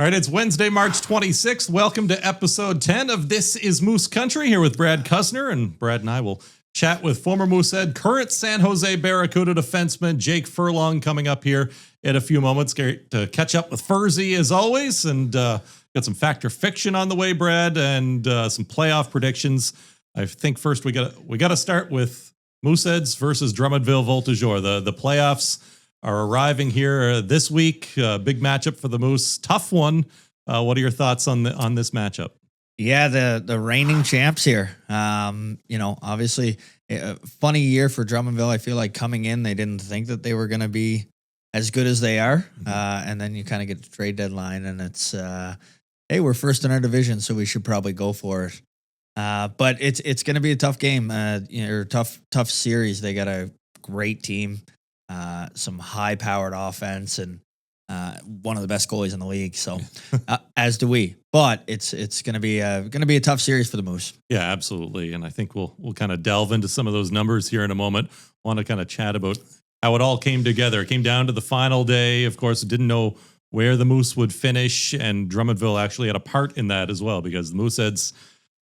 All right, it's Wednesday, March 26th. Welcome to episode 10 of This is Moose Country here with Brad Kusner. And Brad and I will chat with former Moosehead, current San Jose Barracuda defenseman Jake Furlong coming up here in a few moments. Great to catch up with Furzy as always. And got some fact or fiction on the way, Brad, and some playoff predictions. I think first we got to start with Mooseheads versus Drummondville Voltigeur. The playoffs are arriving here this week. Big matchup for the Moose. Tough one. What are your thoughts on this matchup? Yeah, the reigning champs here. Obviously a funny year for Drummondville. I feel like coming in, they didn't think that they were going to be as good as they are. And then you kind of get the trade deadline and it's, hey, we're first in our division, so we should probably go for it. But it's going to be a tough game, tough series. They got a great team. Some high-powered offense and one of the best goalies in the league. So, as do we. But it's going to be a tough series for the Moose. Yeah, absolutely. And I think we'll kind of delve into some of those numbers here in a moment. Want to kind of chat about how it all came together. It came down to the final day. Of course, didn't know where the Moose would finish, and Drummondville actually had a part in that as well because the Mooseheads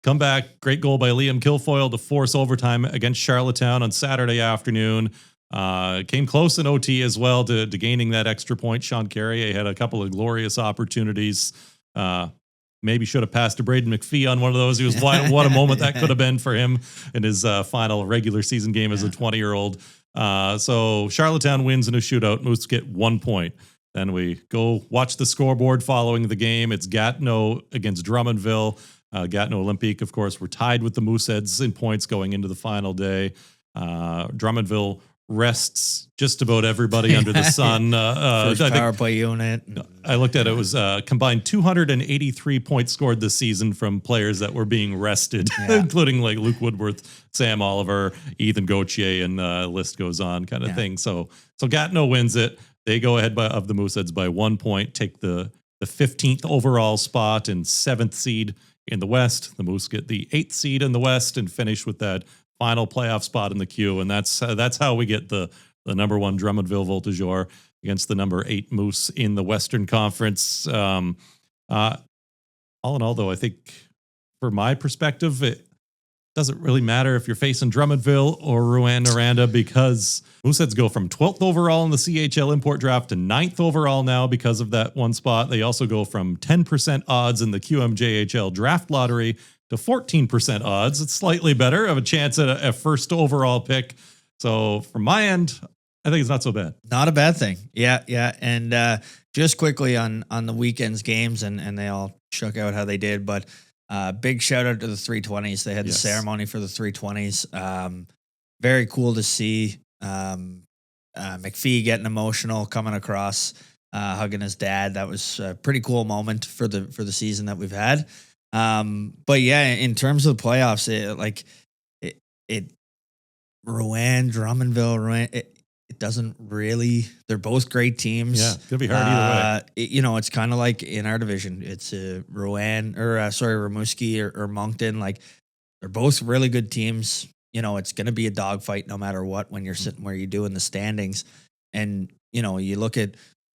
come back. Great goal by Liam Kilfoyle to force overtime against Charlottetown on Saturday afternoon. Came close in OT as well to gaining that extra point. Sean Carrier had a couple of glorious opportunities. Maybe should have passed to Braden McPhee on one of those. He was what a moment that could have been for him in his final regular season game as a 20-year-old. So Charlottetown wins in a shootout. Moose get 1 point. Then we go watch the scoreboard following the game. It's Gatineau against Drummondville. Gatineau Olympique, of course, were tied with the Mooseheads in points going into the final day. Drummondville rests just about everybody under the sun. First power play unit. I looked at it. It was combined 283 points scored this season from players that were being rested, including like Luke Woodworth, Sam Oliver, Ethan Gauthier, and the list goes on kind of thing. So Gatineau wins it. They go ahead of the Mooseheads by 1 point, take the 15th overall spot and 7th seed in the West. The Moose get the 8th seed in the West and finish with that final playoff spot in the queue, and that's how we get the number 1 Drummondville Voltigeur against the number 8 Moose in the Western Conference. All in all, though, I think for my perspective, it doesn't really matter if you're facing Drummondville or Rouyn-Noranda because Mooseheads go from 12th overall in the CHL Import Draft to 9th overall now because of that one spot. They also go from 10% odds in the QMJHL Draft Lottery to 14% odds. It's slightly better of a chance at a first overall pick. So from my end, I think it's not so bad. Not a bad thing. Yeah. And just quickly on the weekend's games, and they all shook out how they did, but big shout out to the 320s. They had the ceremony for the 320s. Very cool to see McPhee getting emotional, coming across, hugging his dad. That was a pretty cool moment for the season that we've had. But yeah, in terms of the playoffs, Drummondville, it doesn't really, they're both great teams. Yeah, it's gonna be hard either way. It's kind of like in our division, it's Rimouski or Moncton. Like they're both really good teams. It's going to be a dogfight no matter what when you're sitting where you do in the standings. And, you look at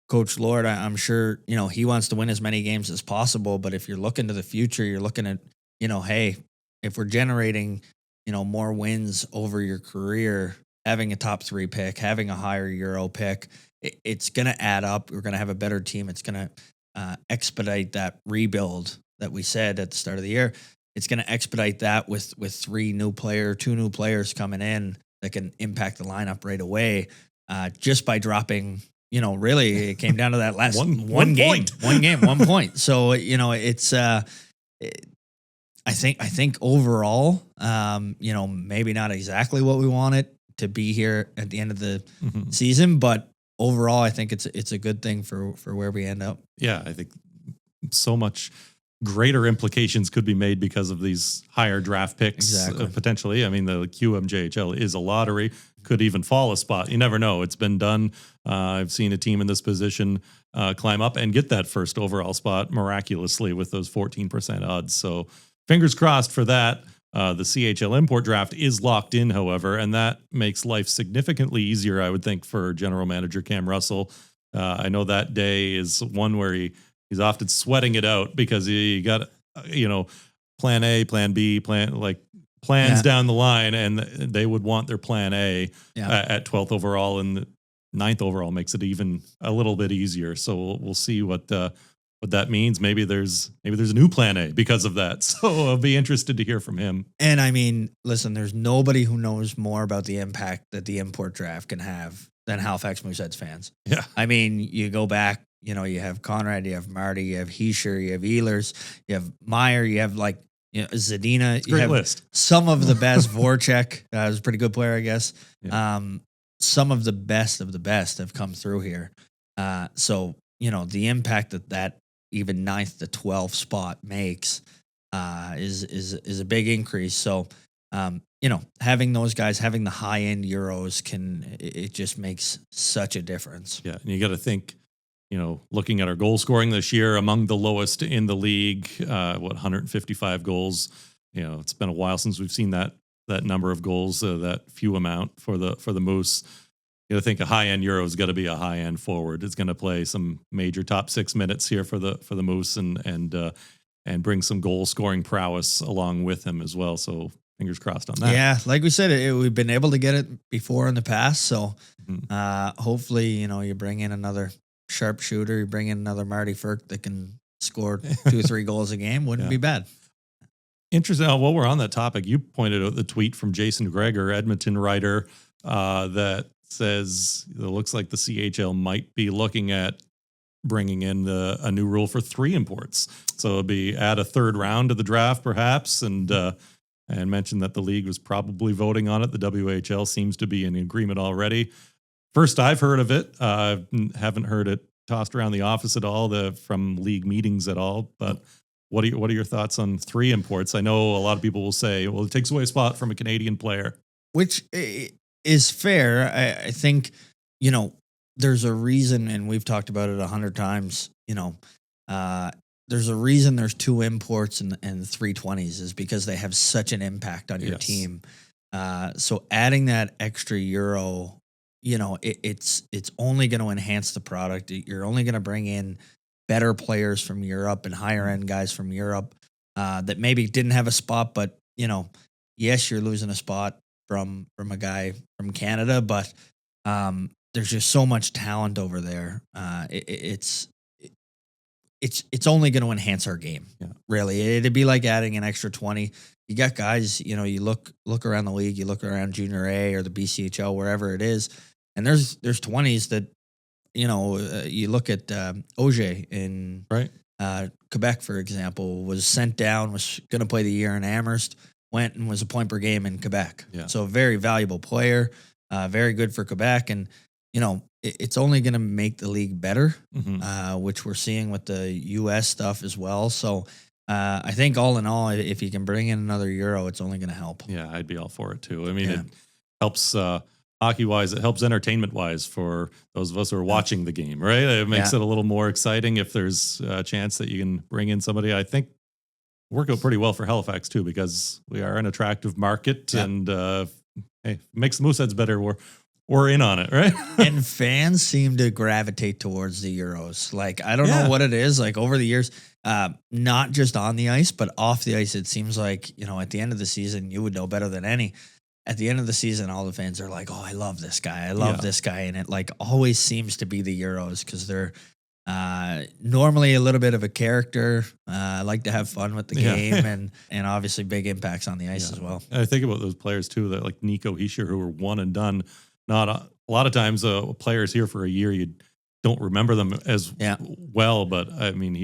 Coach Lord, I'm sure, he wants to win as many games as possible. But if you're looking to the future, you're looking at, hey, if we're generating, more wins over your career, having a top 3 pick, having a higher Euro pick, it's going to add up. We're going to have a better team. It's going to expedite that rebuild that we said at the start of the year. It's going to expedite that with 2 new players coming in that can impact the lineup right away, just by dropping. Really, it came down to that last one game, 1 point. So, it's, I think overall, maybe not exactly what we want it to be here at the end of the season, but overall, I think it's a good thing for where we end up. Yeah, I think so much greater implications could be made because of these higher draft picks potentially. I mean, the QMJHL is a lottery, could even fall a spot. You never know. It's been done. I've seen a team in this position climb up and get that first overall spot miraculously with those 14% odds. So fingers crossed for that. The CHL Import Draft is locked in, however, and that makes life significantly easier, I would think, for General Manager Cam Russell. I know that day is one where he he's often sweating it out because you got, plan A, plan B, plans down the line, and they would want their plan A at 12th overall, and the 9th overall makes it even a little bit easier. So we'll see what that means. Maybe there's a new plan A because of that. So I'll be interested to hear from him. And I mean, listen, there's nobody who knows more about the impact that the import draft can have than Halifax Mooseheads fans. Yeah. I mean, you go back, you have Conrad, you have Marty, you have Heischer, you have Ehlers, you have Meyer, you have Zadina. You great have list. Some of the best. Voracek was a pretty good player, I guess. Yeah. Some of the best have come through here. So, the impact that even 9th to 12th spot makes is a big increase. So, having those guys, having the high end Euros it just makes such a difference. Yeah. And you got to think, looking at our goal scoring this year, among the lowest in the league, 155 goals. It's been a while since we've seen that number of goals, that few amount for the Moose. You got to think a high end Euro is going to be a high end forward. It's going to play some major top 6 minutes here for the Moose and bring some goal scoring prowess along with him as well. So fingers crossed on that. Yeah, like we said, we've been able to get it before in the past. So hopefully, you bring in another sharpshooter, you bring in another Marty Ferk that can score 2 or 3 goals a game. Wouldn't be bad. Interesting. While we're on that topic, you pointed out the tweet from Jason Greger, Edmonton writer, that says it looks like the CHL might be looking at bringing in a new rule for 3 imports. So it'll be add a 3rd round to the draft, perhaps, and mentioned that the league was probably voting on it. The WHL seems to be in agreement already. First I've heard of it. Haven't heard it tossed around the office at all, from league meetings at all. But what are your thoughts on 3 imports? I know a lot of people will say, well, it takes away a spot from a Canadian player, which is fair. I think there's a reason, and we've talked about it 100 times. There's a reason there's 2 imports and 3 20s is because they have such an impact on your team. So adding that extra Euro, it's only going to enhance the product. You're only going to bring in better players from Europe and higher end guys from Europe that maybe didn't have a spot, but yes, you're losing a spot from a guy from Canada, but there's just so much talent over there. It's only going to enhance our game. Yeah. Really. It'd be like adding an extra 20. You got guys, you look around the league, you look around Junior A or the BCHL, wherever it is, and there's 20s that, you look at Auger in Quebec, for example, was sent down, was going to play the year in Amherst, went and was a point per game in Quebec. Yeah. So a very valuable player, very good for Quebec. And, it's only going to make the league better, which we're seeing with the U.S. stuff as well. So I think all in all, if you can bring in another Euro, it's only going to help. Yeah, I'd be all for it too. I mean, it helps hockey-wise. It helps entertainment-wise for those of us who are watching the game, right? It makes it a little more exciting if there's a chance that you can bring in somebody. I think work out pretty well for Halifax too, because we are an attractive market and makes the Mooseheads better. We're in on it, right? And fans seem to gravitate towards the Euros. Like, I don't know what it is. Like, over the years, not just on the ice, but off the ice, it seems like, at the end of the season, you would know better than any. At the end of the season, all the fans are like, oh, I love this guy. I love this guy. And it always seems to be the Euros because they're normally a little bit of a character. Like to have fun with the game and obviously big impacts on the ice as well. I think about those players too, that like Nico Hischier, who were one and done. Not a lot of times players here for a year, you don't remember them as well, but I mean,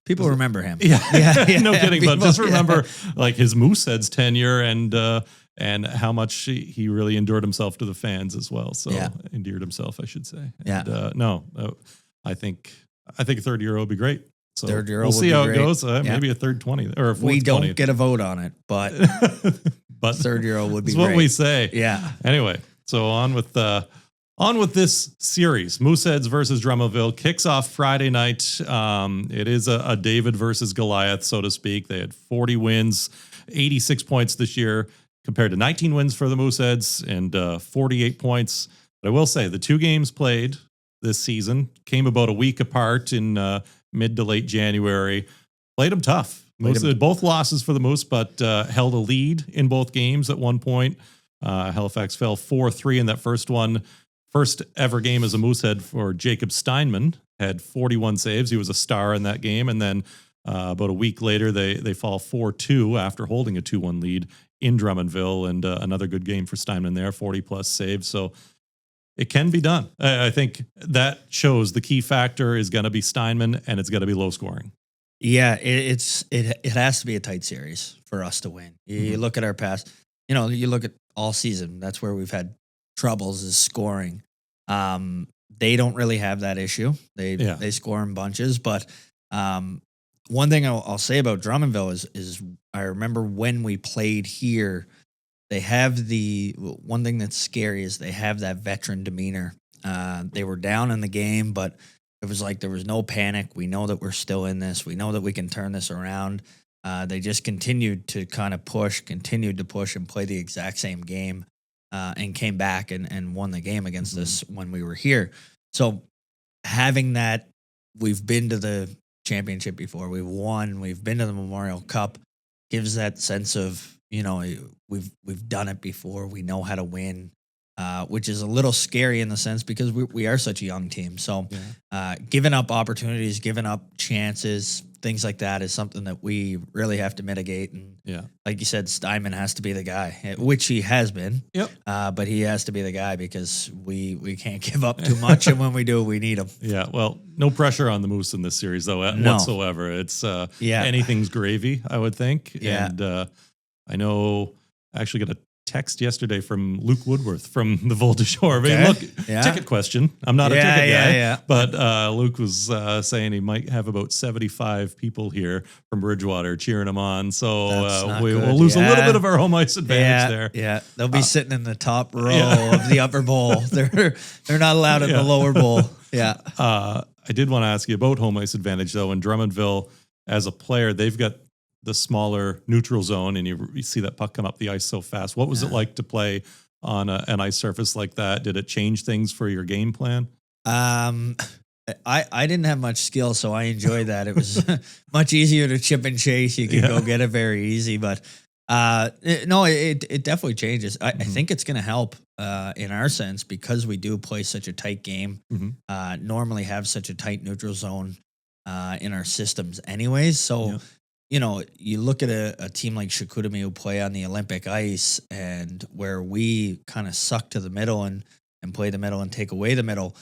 people remember him. No kidding. People, but just remember like his Mooseheads tenure and how much he really endured himself to the fans as well. So endeared himself, I should say. And, I think a 3rd Euro would be great. So third Euro, we'll see how it goes. Maybe a 3rd 20 or a 4th 20. We don't get a vote on it, but 3rd Euro would be great. That's what we say. Yeah. Anyway, so on with this series. Mooseheads versus Drummondville kicks off Friday night. It is a David versus Goliath, so to speak. They had 40 wins, 86 points this year, compared to 19 wins for the Mooseheads and 48 points. But I will say the 2 games played this season came about a week apart in mid to late January. Played them tough. Both losses for the Moose, but held a lead in both games at one point. Halifax fell 4-3 in that first one. First ever game as a Moosehead for Jacob Steinman. Had 41 saves. He was a star in that game. And then about a week later, they fall 4-2 after holding a 2-1 lead in Drummondville. And another good game for Steinman there, 40-plus saves. So it can be done. I think that shows the key factor is going to be Steinman, and it's going to be low scoring. Yeah, it has to be a tight series for us to win. You look at our past, you look at all season. That's where we've had troubles is scoring. They don't really have that issue. They score in bunches, but one thing I'll say about Drummondville is I remember when we played here, they have one thing that's scary is they have that veteran demeanor. They were down in the game, but it was like there was no panic. We know that we're still in this. We know that we can turn this around. They just continued to kind of continued to push and play the exact same game and came back and won the game against us when we were here. So having that, we've been to the championship before. We've won. We've been to the Memorial Cup. Gives that sense of, we've done it before. We know how to win. Which is a little scary in the sense because we are such a young team. So giving up opportunities, giving up chances, things like that is something that we really have to mitigate. And like you said, Steinman has to be the guy, which he has been. Yep. But he has to be the guy because we can't give up too much. And when we do, we need him. Yeah. Well, no pressure on the Moose in this series, though, whatsoever. It's anything's gravy, I would think. Yeah. And I know I actually got a text yesterday from Luke Woodworth from the Voltage Shore. Okay. I mean, look, ticket question. I'm not a ticket guy, but Luke was saying he might have about 75 people here from Bridgewater cheering him on. So we'll lose a little bit of our home ice advantage there. Yeah, they'll be sitting in the top row of the upper bowl. They're not allowed in the lower bowl. Yeah. I did want to ask you about home ice advantage, though. In Drummondville, as a player, they've got the smaller neutral zone, and you see that puck come up the ice so fast. What was it like to play on an ice surface like that? Did it change things for your game plan? I didn't have much skill, so I enjoyed that. It was much easier to chip and chase. You could go get it very easy, but it definitely changes. I think it's going to help in our sense because we do play such a tight game, normally have such a tight neutral zone in our systems anyways. So you look at a team like Chicoutimi who play on the Olympic ice and where we kind of suck to the middle and play the middle and take away the middle.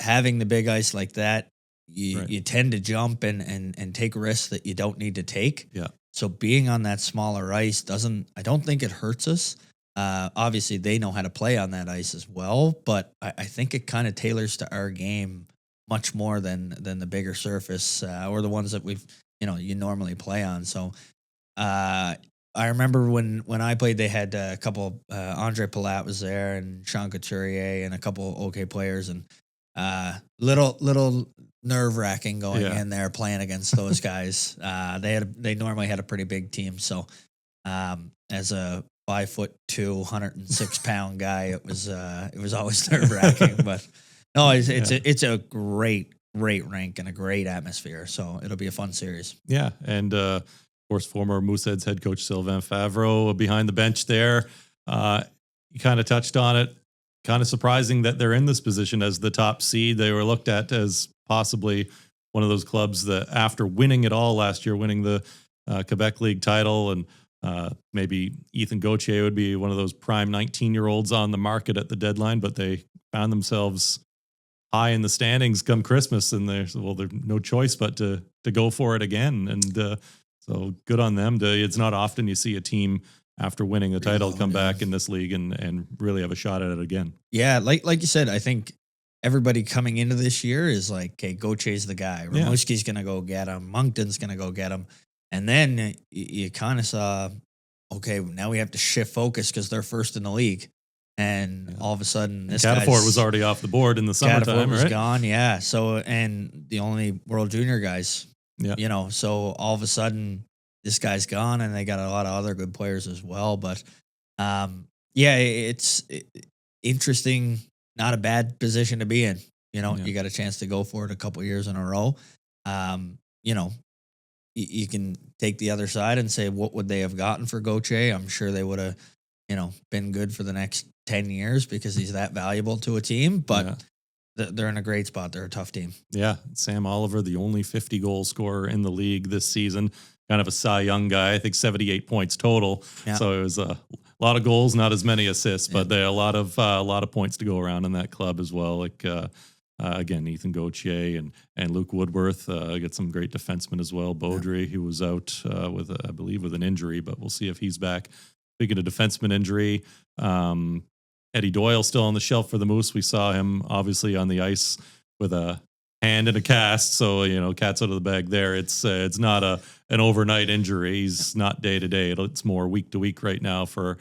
Having the big ice like that, you tend to jump and take risks that you don't need to take. Yeah. So being on that smaller ice I don't think it hurts us. Obviously they know how to play on that ice as well, but I think it kind of tailors to our game much more than the bigger surface or the ones that you normally play on. So I remember when I played, they had a couple, Andre Palat was there and Sean Couturier and a couple okay players and little nerve wracking going in there playing against those guys. They normally had a pretty big team. So as a 5'2", 106-pound guy, it was always nerve wracking, but no, it's a great rink and a great atmosphere. So it'll be a fun series. Yeah. And, of course, former Mooseheads head coach Sylvain Favreau behind the bench there. You kind of touched on it. Kind of surprising that they're in this position as the top seed. They were looked at as possibly one of those clubs that after winning it all last year, winning the Quebec League title, and maybe Ethan Gauthier would be one of those prime 19-year-olds on the market at the deadline, but they found themselves high in the standings come Christmas, and there's no choice but to go for it again. And so good on them. It's not often you see a team after winning the title come back in this league and really have a shot at it again. Yeah, like you said, I think everybody coming into this year is like, okay, Gauthier's the guy. Rimouski's going to go get him. Moncton's going to go get him. And then you kind of saw, okay, now we have to shift focus because they're first in the league. And all of a sudden, this Catafort was already off the board in the summertime, was gone, yeah. So, and the only World Junior guys, so all of a sudden, this guy's gone, and they got a lot of other good players as well. But, it's interesting, not a bad position to be in. You got a chance to go for it a couple years in a row. You know, you can take the other side and say, what would they have gotten for Gauthier? I'm sure they would have, been good for the next 10 years because he's that valuable to a team. But they're in a great spot. They're a tough team. Yeah. Sam Oliver, the only 50 goal scorer in the league this season, kind of a Cy Young guy, I think 78 points total. Yeah. So it was a lot of goals, not as many assists, but there are a lot of points to go around in that club as well. Like, again, Ethan Gauthier and Luke Woodworth get some great defensemen as well. Baudry, who was out with, I believe, with an injury, but we'll see if he's back. Speaking of defenseman injury, Eddie Doyle still on the shelf for the Moose. We saw him obviously on the ice with a hand in a cast, so cat's out of the bag there. It's not an overnight injury. He's not day to day. It's more week to week right now for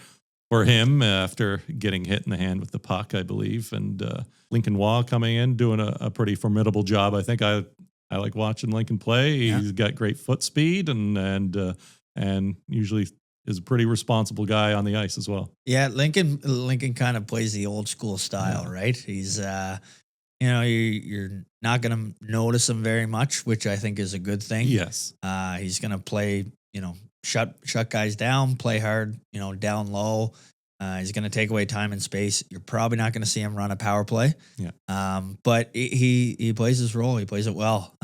him after getting hit in the hand with the puck, I believe. And Lincoln Waugh coming in, doing a pretty formidable job. I think I like watching Lincoln play. He's got great foot speed and usually is a pretty responsible guy on the ice as well. Yeah, Lincoln kind of plays the old school style, right? He's you're not going to notice him very much, which I think is a good thing. Yes. He's going to play, shut guys down, play hard, down low. He's going to take away time and space. You're probably not going to see him run a power play. Yeah. But he plays his role. He plays it well.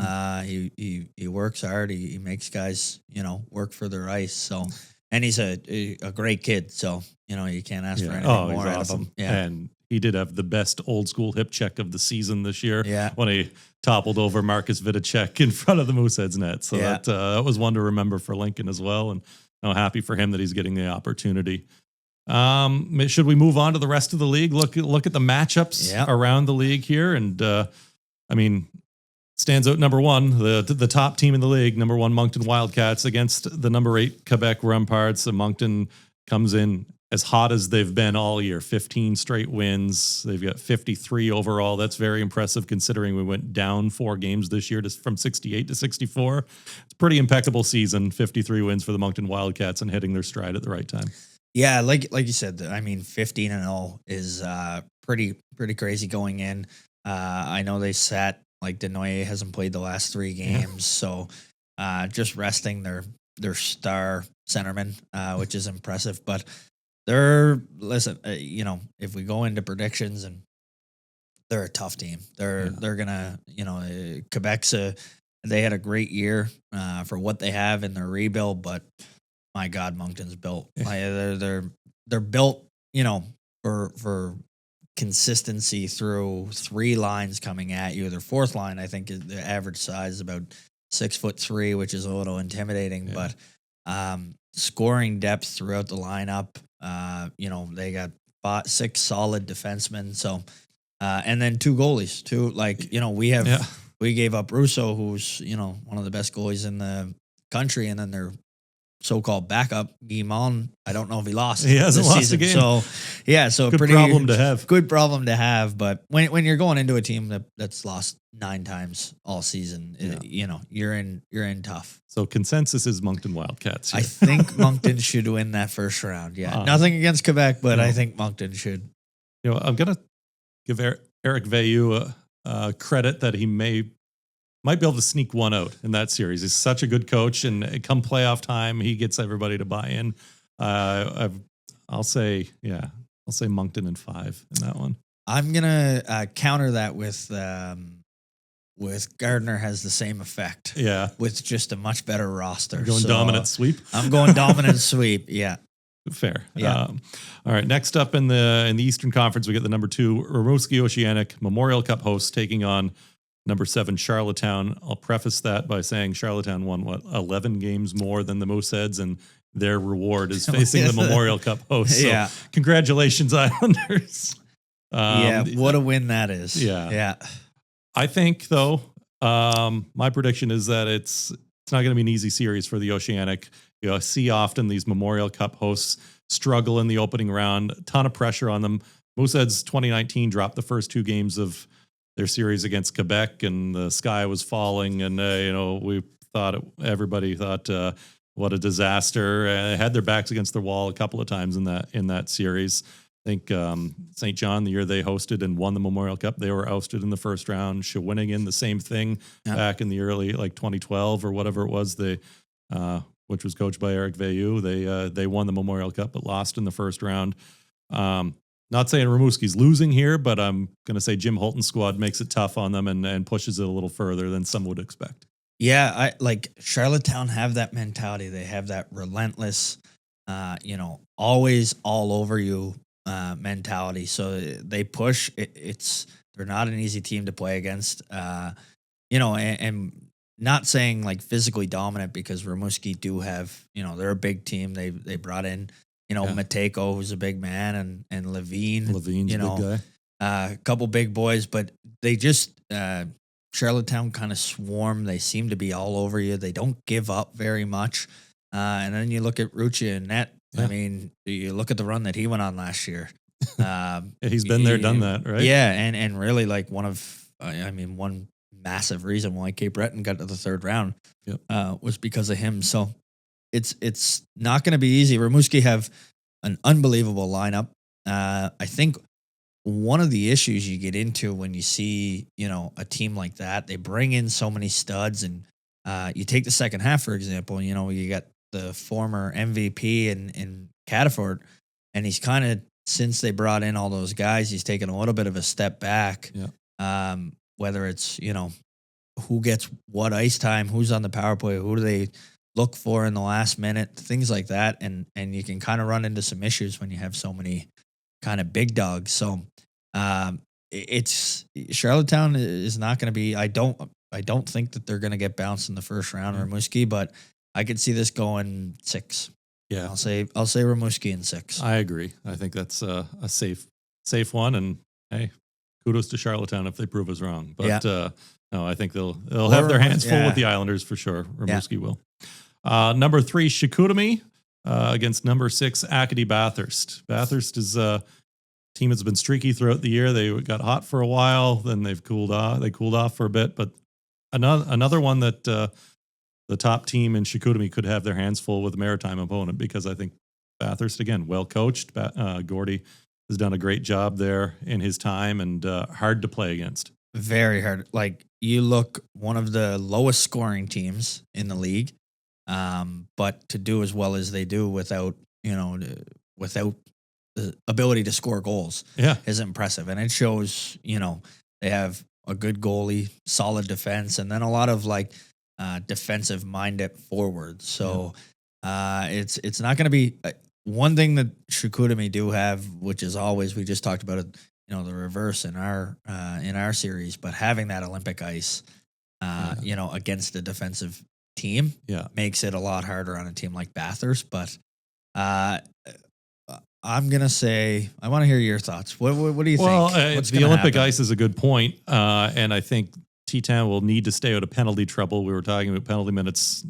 He works hard. He makes guys, work for their ice. So, and he's a great kid. So, you can't ask for anything more out of him. Yeah. And he did have the best old school hip check of the season this year. Yeah. When he toppled over Marcus Vidicek in front of the Mooseheads net. So that was one to remember for Lincoln as well. And happy for him that he's getting the opportunity. Should we move on to the rest of the league? Look at the matchups around the league here. And stands out number one, the top team in the league, number one Moncton Wildcats against the number 8 Quebec Remparts. So Moncton comes in as hot as they've been all year, 15 straight wins. They've got 53 overall. That's very impressive considering we went down 4 games this year from 68 to 64. It's a pretty impeccable season, 53 wins for the Moncton Wildcats and hitting their stride at the right time. Yeah, like you said, 15-0 is pretty crazy going in. I know they sat, like Denoyer hasn't played the last 3 games, so just resting their star centerman, which is impressive. But if we go into predictions, and they're a tough team. They're gonna, Quebec's they had a great year for what they have in their rebuild, but my God, Moncton's built. They're built, for consistency through 3 lines coming at you. Their 4th line, I think, is the average size is about 6'3", which is a little intimidating, but scoring depth throughout the lineup. They got 6 solid defensemen. So, and then 2 goalies too. We gave up Russo, who's, one of the best goalies in the country. And then their so-called backup, Guimond, I don't know if he lost. He hasn't lost a game. So, so good problem to have. Good problem to have. But when you're going into a team that's lost 9 times all season, you're in tough. So consensus is Moncton Wildcats here. I think Moncton should win that first round. Yeah, nothing against Quebec, but I think Moncton should. I'm gonna give Eric Veilleux credit that he might be able to sneak one out in that series. He's such a good coach, and come playoff time, he gets everybody to buy in. I'll say Moncton in 5 in that one. I'm gonna counter that with Gardner has the same effect. Yeah, with just a much better roster. You're going dominant sweep. I'm going dominant sweep. Yeah. Fair. Yeah. All right. Next up in the Eastern Conference, we get the number 2 Rimouski Oceanic Memorial Cup hosts taking on number 7 Charlottetown. I'll preface that by saying Charlottetown won 11 games more than the Mooseheads, and their reward is facing the Memorial Cup hosts. So congratulations, Islanders. What a win that is. Yeah. I think though, my prediction is that it's not going to be an easy series for the Oceanic. I see often these Memorial Cup hosts struggle in the opening round, a ton of pressure on them. Mooseheads 2019 dropped the first 2 games of their series against Quebec, and the sky was falling, and everybody thought what a disaster. They had their backs against the wall a couple of times in that series. think St. John, the year they hosted and won the Memorial Cup, they were ousted in the first round. Shawinigan, the same thing back in the early 2012 or whatever it was. They which was coached by Eric Veilleux. They won the Memorial Cup but lost in the first round. Not saying Rimouski's losing here, but I'm going to say Jim Holton's squad makes it tough on them and pushes it a little further than some would expect. Yeah, I like Charlottetown have that mentality. They have that relentless, always all over you mentality. So they push. They're not an easy team to play against. And not saying like physically dominant, because Rimouski do have, they're a big team. They brought in, Mateko, who's a big man, and Levine. Levine's a big guy. A couple big boys, but they just Charlottetown kind of swarm. They seem to be all over you. They don't give up very much. And then you look at Rucci and Net. I mean, you look at the run that he went on last year. He's been there, done that, right? Yeah, and really like one massive reason why Cape Breton got to the third round was because of him. So it's not going to be easy. Rimouski have an unbelievable lineup. I think one of the issues you get into when you see, a team like that, they bring in so many studs, and you take the second half, for example, you got the former MVP in Catafort, and he's kind of, since they brought in all those guys, he's taken a little bit of a step back. Yeah. Whether it's, who gets what ice time, who's on the power play, who do they look for in the last minute, things like that. And you can kind of run into some issues when you have so many kind of big dogs. So it's Charlottetown is not going to be, I don't think that they're going to get bounced in the first round, Rimouski, but I could see this going 6. Yeah. I'll say Rimouski in 6. I agree. I think that's a safe one. And hey, kudos to Charlottetown if they prove us wrong. But no, I think they'll have their hands full with the Islanders for sure. Rimouski will. Number 3, Chicoutimi against number 6, Acadie Bathurst. Bathurst is a team that's been streaky throughout the year. They got hot for a while, then they've cooled off. They cooled off for a bit, but another one that the top team in Chicoutimi could have their hands full with a Maritime opponent, because I think Bathurst, again, well coached. Gordy has done a great job there in his time, and hard to play against. Very hard. Like, you look, one of the lowest scoring teams in the league, but to do as well as they do without the ability to score goals is impressive. And it shows, they have a good goalie, solid defense, and then a lot of defensive minded forwards. So it's not going to be one thing that Chicoutimi do have, which is always, we just talked about it, the reverse in our series, but having that Olympic ice, against a defensive team makes it a lot harder on a team like Bathurst. But I'm going to say, I want to hear your thoughts. What do you think? Well, the Olympic ice is a good point. And I think T-Town will need to stay out of penalty trouble. We were talking about penalty minutes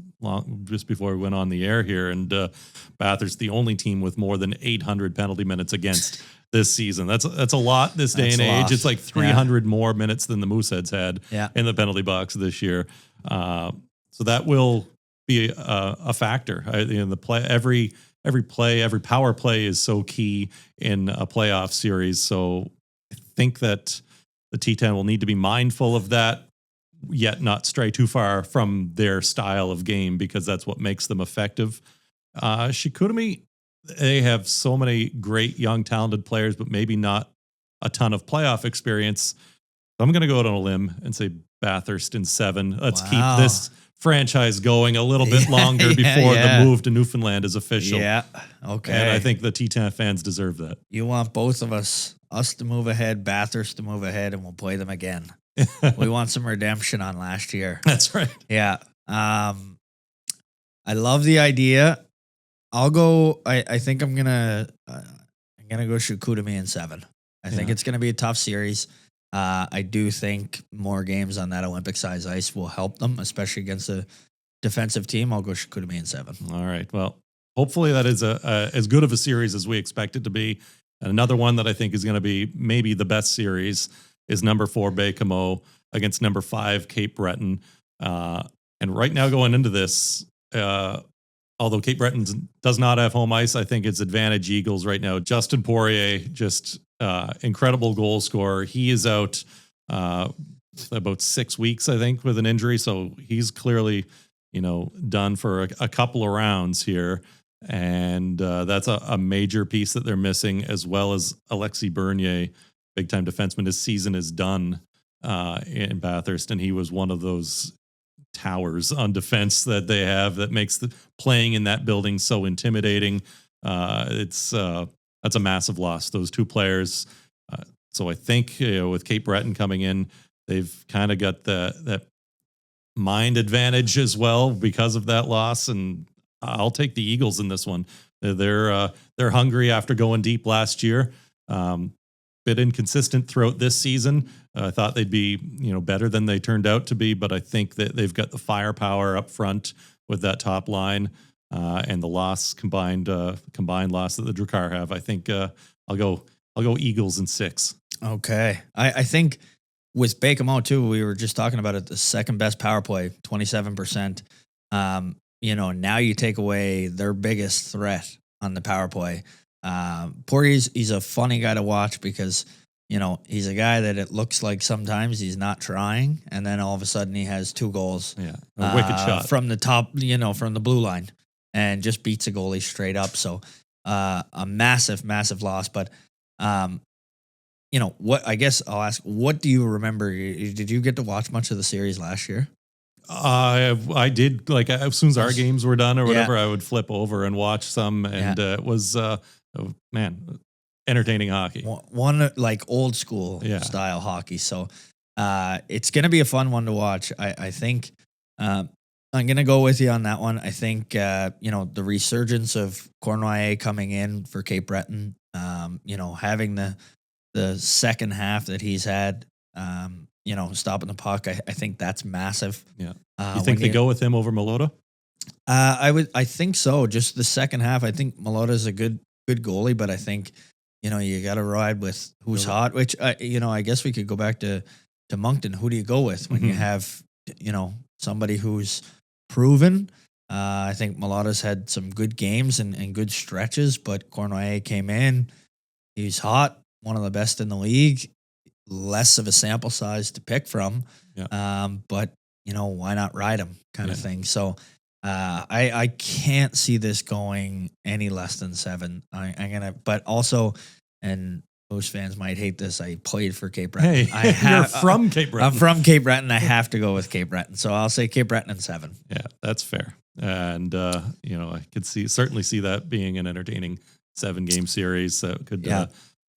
just before we went on the air here. And Bathurst, the only team with more than 800 penalty minutes against this season. That's a lot this day and age. It's like 300 more minutes than the Mooseheads had in the penalty box this year. So that will be a factor. The play, every power play is so key in a playoff series. So I think that the T10 will need to be mindful of that, yet not stray too far from their style of game, because that's what makes them effective. Chicoutimi, they have so many great young talented players, but maybe not a ton of playoff experience. So I'm going to go out on a limb and say Bathurst in 7. Let's keep this franchise going a little bit longer before the move to Newfoundland is official. Yeah. Okay. And I think the T10 fans deserve that. You want both of us to move ahead, Bathurst to move ahead, and we'll play them again. We want some redemption on last year. That's right. Yeah. I love the idea. I'll go. I think I'm gonna go Chicoutimi in 7. I think it's gonna be a tough series. I do think more games on that Olympic size ice will help them, especially against a defensive team. I'll go Chicoutimi in 7. All right. Well, hopefully that is as good of a series as we expect it to be. And another one that I think is going to be maybe the best series is number 4 Baie-Comeau against number 5 Cape Breton. And right now going into this, although Cape Breton does not have home ice, I think it's advantage Eagles right now. Justin Poirier, just incredible goal scorer. He is out about 6 weeks, I think, with an injury. So he's clearly, done for a couple of rounds here. And that's a major piece that they're missing, as well as Alexis Bernier, big-time defenseman. His season is done in Bathurst, and he was one of those towers on defense that they have that makes the playing in that building so intimidating. That's a massive loss, those two players. So I think with Cape Breton coming in, they've kind of got that mind advantage as well because of that loss. And I'll take the Eagles in this one. They're hungry after going deep last year. Bit inconsistent throughout this season. I thought they'd be, better than they turned out to be, but I think that they've got the firepower up front with that top line and the combined loss that the Drakkar have. I think I'll go Eagles in 6. Okay, I think with Bakemo too, we were just talking about it. The second best power play, 27%. Now you take away their biggest threat on the power play. Poirier's, he's a funny guy to watch because, he's a guy that it looks like sometimes he's not trying, and then all of a sudden he has 2 goals. Yeah, a wicked shot from the top, from the blue line, and just beats a goalie straight up. So a massive, massive loss. But what? I guess I'll ask, what do you remember? Did you get to watch much of the series last year? I did. Like as soon as our games were done or whatever, I would flip over and watch some, and it was entertaining hockey. One like old school style hockey. So it's gonna be a fun one to watch. I think I'm gonna go with you on that one. I think the resurgence of Cournoyer coming in for Cape Breton, having the second half that he's had, stopping the puck. I think that's massive. Yeah. You think they go with him over Malota? I think so. Just the second half. I think Malota is a good goalie, but I think, you got to ride with who's hot, which, I guess we could go back to Moncton. Who do you go with when you have, somebody who's proven? I think Malota's had some good games and good stretches, but Cournoyer came in. He's hot, one of the best in the league. Less of a sample size to pick from, but why not ride him kind of thing. So I can't see this going any less than 7. But also, and most fans might hate this, I played for Cape Breton. Hey, you're from Cape Breton. I'm from Cape Breton. I have to go with Cape Breton. So I'll say Cape Breton in 7. Yeah, that's fair. And, I could certainly see that being an entertaining 7-game series. That could,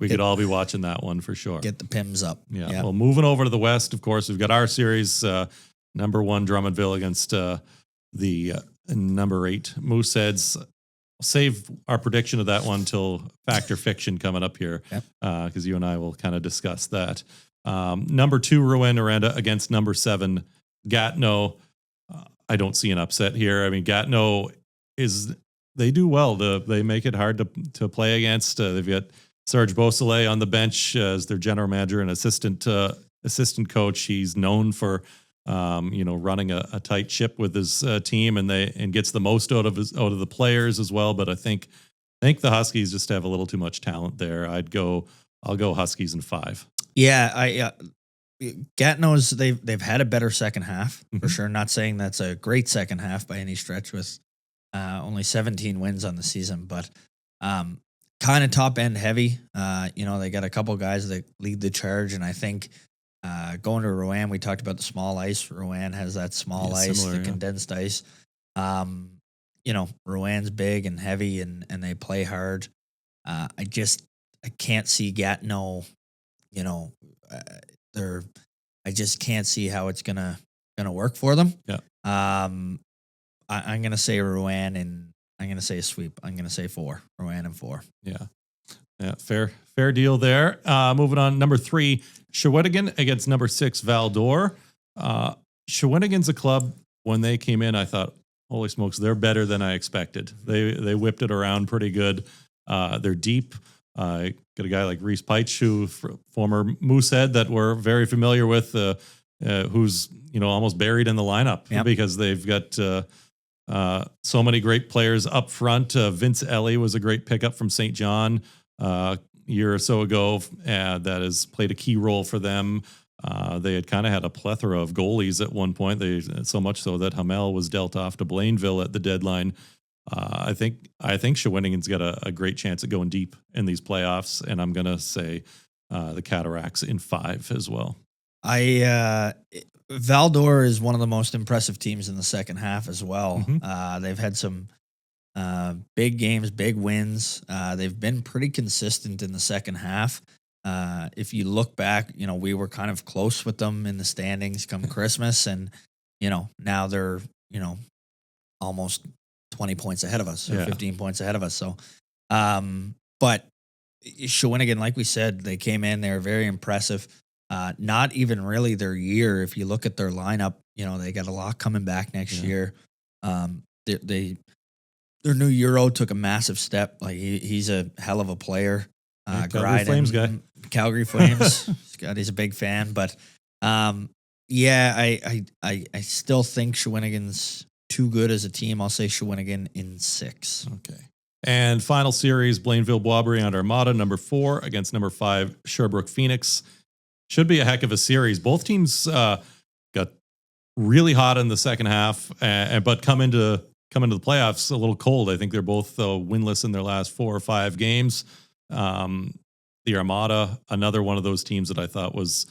we could all be watching that one for sure. Get the Pims up. Yeah. Well, moving over to the West, of course, we've got our series, number 1 Drummondville against the number 8 Mooseheads. I'll save our prediction of that one till Fact or Fiction coming up here, because you and I will kind of discuss that. Number 2 Rouen-Noranda against number 7 Gatineau. I don't see an upset here. I mean, Gatineau they do well. They make it hard to play against. They've got Serge Beausoleil on the bench as their general manager and assistant coach. He's known for running a tight ship with his team, and gets the most out of the players as well. But I think the Huskies just have a little too much talent there. I'll go Huskies in 5. Yeah, Gatineau's they've had a better second half for sure. Not saying that's a great second half by any stretch with only 17 wins on the season, but kind of top end heavy. They got a couple guys that lead the charge, and I think going to Rouen, we talked about the small ice. Rouen has that small ice, the condensed ice. Rouen's big and heavy, and they play hard. I can't see Gatineau. I just can't see how it's gonna work for them. Yeah. I'm gonna say Rouen, and I'm gonna say a sweep. I'm gonna say 4. Rouen and 4. Yeah, fair deal there. Moving on, number 3, Shawinigan against number 6, Val d'Or. Shawinigan's a club, when they came in, I thought, holy smokes, they're better than I expected. They whipped it around pretty good. They're deep. Got a guy like Reese Peitsch, who former Moosehead that we're very familiar with, who's almost buried in the lineup because they've got So many great players up front. Vince Ellie was a great pickup from St. John a year or so ago that has played a key role for them. They had kind of had a plethora of goalies at one point. So much so that Hamel was dealt off to Blainville at the deadline. I think Shawinigan's got a great chance at going deep in these playoffs, and I'm gonna say the Cataracts in 5 as well. Val-d'Or is one of the most impressive teams in the second half as well. Mm-hmm. They've had some big games, big wins. They've been pretty consistent in the second half. If you look back, we were kind of close with them in the standings come Christmas, and now they're almost 20 points ahead of us, or 15 points ahead of us. So, but Shawinigan, like we said, they came in, they were very impressive. Not even really their year. If you look at their lineup, they got a lot coming back next year. Their new Euro took a massive step. Like he's a hell of a player. Calgary Flames guy. Calgary Flames. He's a big fan, but I still think Shawinigan's too good as a team. I'll say Shawinigan in 6. Okay. And final series, Blainville Boisbriand Armada, number 4 against number 5 Sherbrooke Phoenix. Should be a heck of a series. Both teams got really hot in the second half, but come into the playoffs a little cold. I think they're both winless in their last 4 or 5 games. The Armada, another one of those teams that I thought was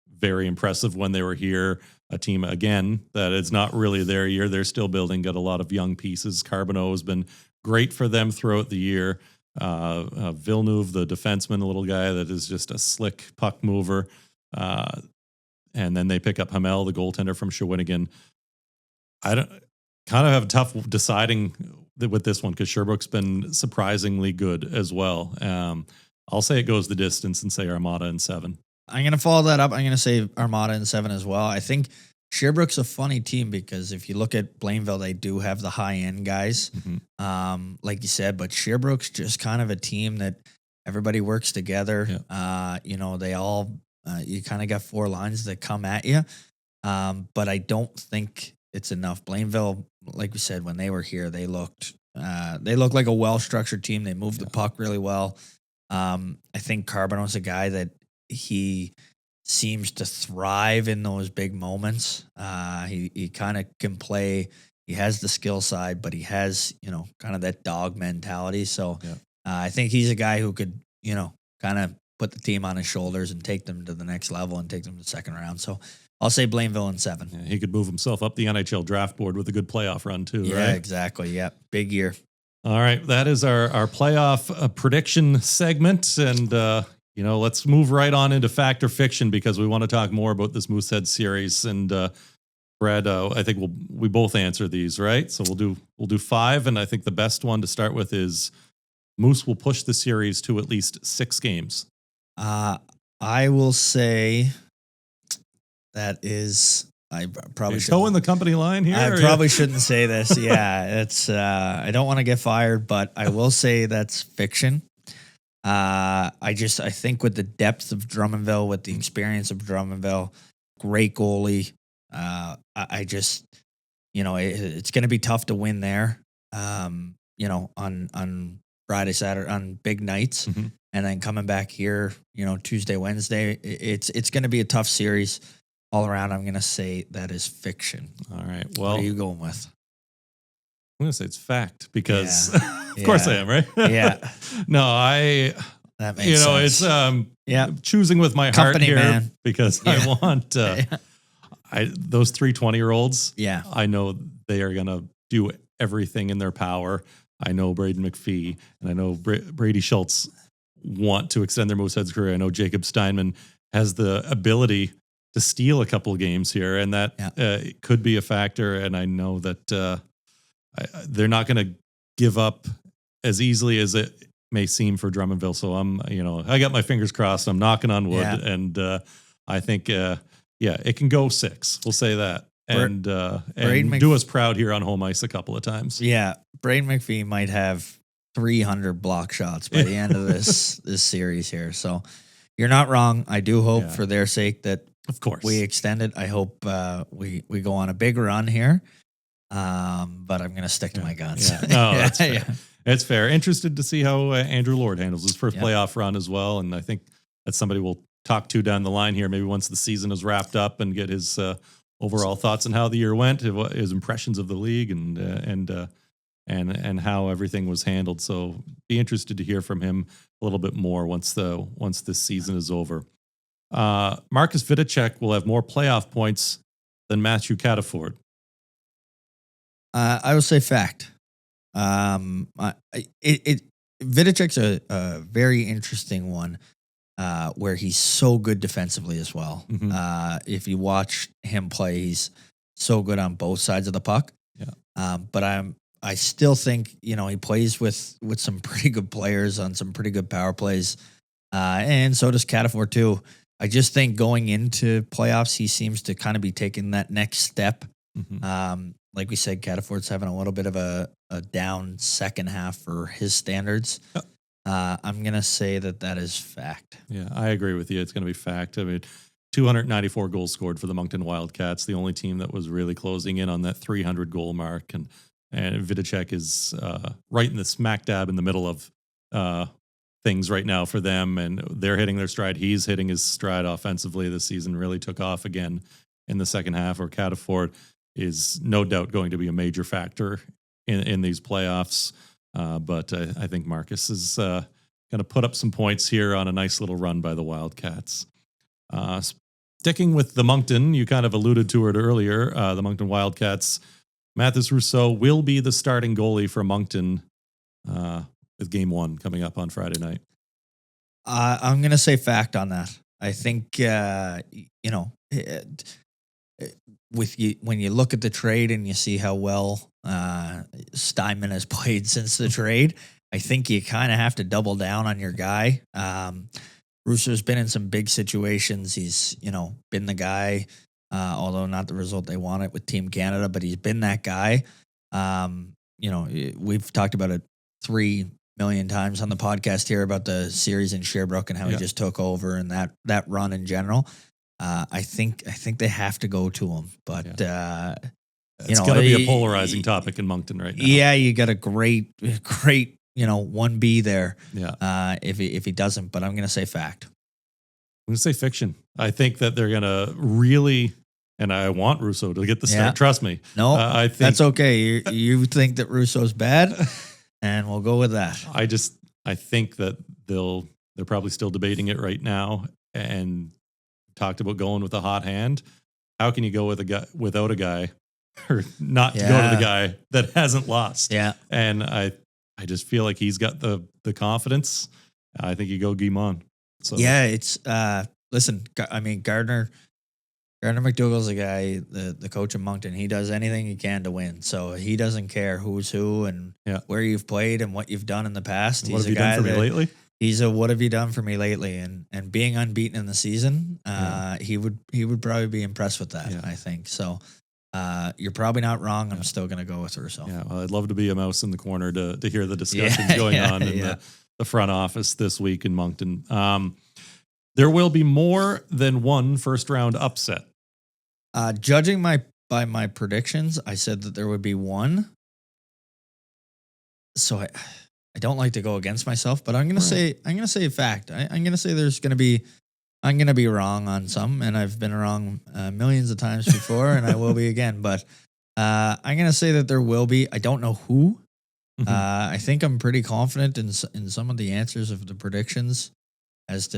very impressive when they were here. A team, again, that it's not really their year. They're still building, got a lot of young pieces. Carbonneau has been great for them throughout the year. Villeneuve, the defenseman, a little guy that is just a slick puck mover. And then they pick up Hamel, the goaltender from Shawinigan. I don't kind of have tough deciding with this one because Sherbrooke's been surprisingly good as well. I'll say it goes the distance and say Armada in 7. I'm going to follow that up. I'm going to say Armada in 7 as well. I think Sherbrooke's a funny team because if you look at Blainville, they do have the high-end guys, like you said, but Sherbrooke's just kind of a team that everybody works together. They all, you kind of got 4 lines that come at you, but I don't think it's enough. Blainville, like we said, when they were here, they looked like a well-structured team. They moved the puck really well. I think Carbonneau's a guy that he seems to thrive in those big moments. He kind of can play. He has the skill side, but he has, kind of that dog mentality. So I think he's a guy who could, kind of put the team on his shoulders and take them to the next level and take them to the second round. So I'll say Blainville in 7. Yeah, he could move himself up the NHL draft board with a good playoff run too, right? Yeah, exactly. Yeah, big year. All right, that is our playoff prediction segment, and let's move right on into fact or fiction because we want to talk more about this Moosehead series. And Brad, I think we both answer these, right? So we'll do 5, and I think the best one to start with is Moose will push the series to at least 6 games. I will say that is. I probably should showing the company line here. I probably shouldn't say this. Yeah, it's. I don't want to get fired, but I will say that's fiction. I think with the depth of Drummondville, with the experience of Drummondville, great goalie. It's going to be tough to win there. On Friday, Saturday, on big nights, and then coming back here, Tuesday, Wednesday. It's going to be a tough series. All around, I'm going to say that is fiction. All right. Well, what are you going with? I'm going to say it's fact because, of course, I am, right? Yeah. No, that makes sense. It's choosing with my heart here, man. Because I want those 3 20-year-olds. Yeah, I know they are going to do everything in their power. I know Braden McPhee and I know Brady Schultz want to extend their Mooseheads career. I know Jacob Steinman has the ability to steal a couple of games here, and that it could be a factor. And I know that they're not going to give up as easily as it may seem for Drummondville. So I got my fingers crossed. I'm knocking on wood, and I think, it can go 6. We'll say that, and do us proud here on home ice a couple of times. Yeah, Braden McPhee might have 300 block shots by the end of this series here. So you're not wrong. I do hope for their sake that. Of course, we extend it. I hope we go on a big run here. But I'm going to stick to my guns. Yeah. No, that's fair. It's fair. Interested to see how Andrew Lord handles his first playoff run as well. And I think that's somebody we'll talk to down the line here, maybe once the season is wrapped up, and get his overall thoughts on how the year went, his impressions of the league, and how everything was handled. So be interested to hear from him a little bit more once this season is over. Marcus Vidicek will have more playoff points than Matthew Cataford. I would say fact. Vidicek's a very interesting one, where he's so good defensively as well. Mm-hmm. If you watch him play, he's so good on both sides of the puck. Yeah. But I still think, he plays with some pretty good players on some pretty good power plays. And so does Cataford too. I just think going into playoffs, he seems to kind of be taking that next step. Mm-hmm. Like we said, Cataford's having a little bit of a down second half for his standards. Yep. I'm going to say that is fact. Yeah, I agree with you. It's going to be fact. I mean, 294 goals scored for the Moncton Wildcats, the only team that was really closing in on that 300 goal mark. And Vidicek is right in the smack dab in the middle of things right now for them. And they're hitting their stride. He's hitting his stride offensively this season, really took off again in the second half, or Cataford is no doubt going to be a major factor in these playoffs. But I think Marcus is going to put up some points here on a nice little run by the Wildcats. Sticking with the Moncton, you kind of alluded to it earlier, the Moncton Wildcats, Mathis Rousseau will be the starting goalie for Moncton with game 1 coming up on Friday night. I'm going to say fact on that. I think, when you look at the trade and you see how well Steinman has played since the trade, I think you kind of have to double down on your guy. Rousseau's been in some big situations. He's, been the guy, although not the result they wanted with Team Canada, but he's been that guy. We've talked about it 3 million times on the podcast here about the series in Sherbrooke and how he just took over and that run in general. I think they have to go to him, but it's going to be a polarizing topic in Moncton right now. Yeah, you got a great 1B there. Yeah. If he doesn't, but I'm going to say fact. I'm going to say fiction. I think that they're going to really, and I want Rousseau to get the start. Trust me. No, I think that's okay. You think that Rousseau's bad, and we'll go with that. I think that they're probably still debating it right now, and talked about going with a hot hand. How can you go with a guy without a guy, or not to go to the guy that hasn't lost? Yeah. And I just feel like he's got the confidence. I think you go Guimond. So yeah, it's listen, I mean, Gardner McDougall's a guy, the coach of Moncton. He does anything he can to win. So he doesn't care who's who and where you've played and what you've done in the past. He's what have you done for me lately? He's a what have you done for me lately? And being unbeaten in the season, he would probably be impressed with that, I think. So you're probably not wrong. I'm still going to go with Rousseau. Yeah, well, I'd love to be a mouse in the corner to hear the discussions going on in the front office this week in Moncton. There will be more than one first round upset. Judging by my predictions, I said that there would be one. So I don't like to go against myself, but I'm gonna say a fact. I'm gonna say I'm gonna be wrong on some, and I've been wrong millions of times before, and I will be again. But I'm gonna say that there will be. I don't know who. Mm-hmm. I think I'm pretty confident in some of the answers of the predictions as to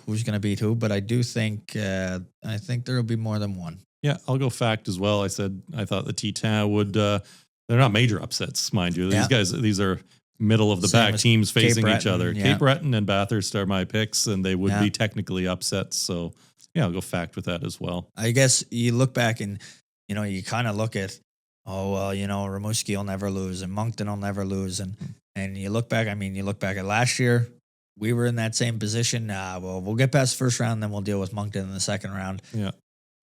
who's gonna beat who. But I do think there will be more than one. Yeah, I'll go fact as well. I thought the Titan would. They're not major upsets, mind you. These are middle of the pack teams facing each other. Yeah. Cape Breton and Bathurst are my picks, and they would be technically upsets. So yeah, I'll go fact with that as well. I guess you look back and you kind of look at, Rimouski will never lose and Moncton will never lose, and you look back. I mean, you look back at last year. We were in that same position. We'll get past the first round, then we'll deal with Moncton in the second round. Yeah.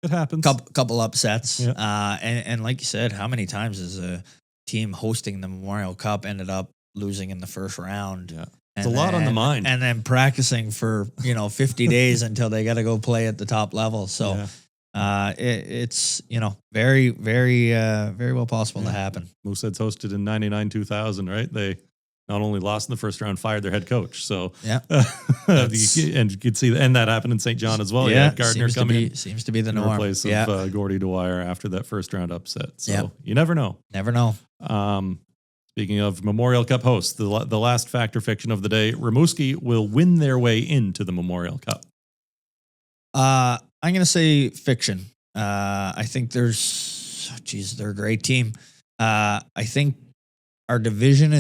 It happens. Couple upsets. Yeah. And like you said, how many times has a team hosting the Memorial Cup ended up losing in the first round? Yeah. It's a lot on the mind. And then practicing for, 50 days until they got to go play at the top level. So It's very, very, very well possible to happen. Mooseheads hosted in 99, 2000, right? They not only lost in the first round, fired their head coach. So Yeah. and you could see, and that happened in St. John as well. Yeah, Gardner coming seems to be the in norm. place of Gordy Dwyer after that first round upset. So you never know. Never know. Speaking of Memorial Cup hosts, the last fact or fiction of the day, Rimouski will win their way into the Memorial Cup. I'm going to say fiction. I think they're a great team. I think our division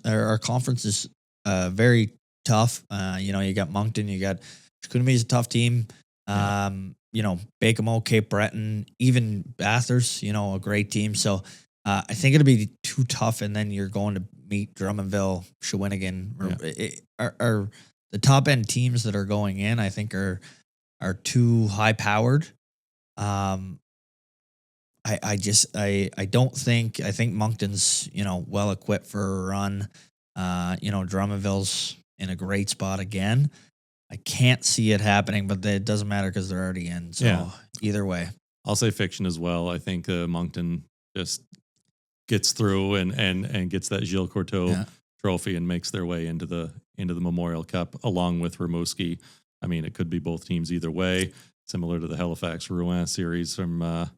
our conference is very tough. You got Moncton, you got Chicoutimi's a tough team. Bakemo, Cape Breton, even Bathurst, a great team. So I think it'll be too tough, and then you're going to meet Drummondville, Shawinigan. Are the top end teams that are going in, I think, are too high powered. I think Moncton's, well equipped for a run. Drummondville's in a great spot again. I can't see it happening, but it doesn't matter because they're already in. So either way, I'll say fiction as well. I think Moncton just gets through and gets that Gilles Courteau trophy and makes their way into the Memorial Cup along with Rimouski. I mean, it could be both teams either way, similar to the Halifax Rouen series from a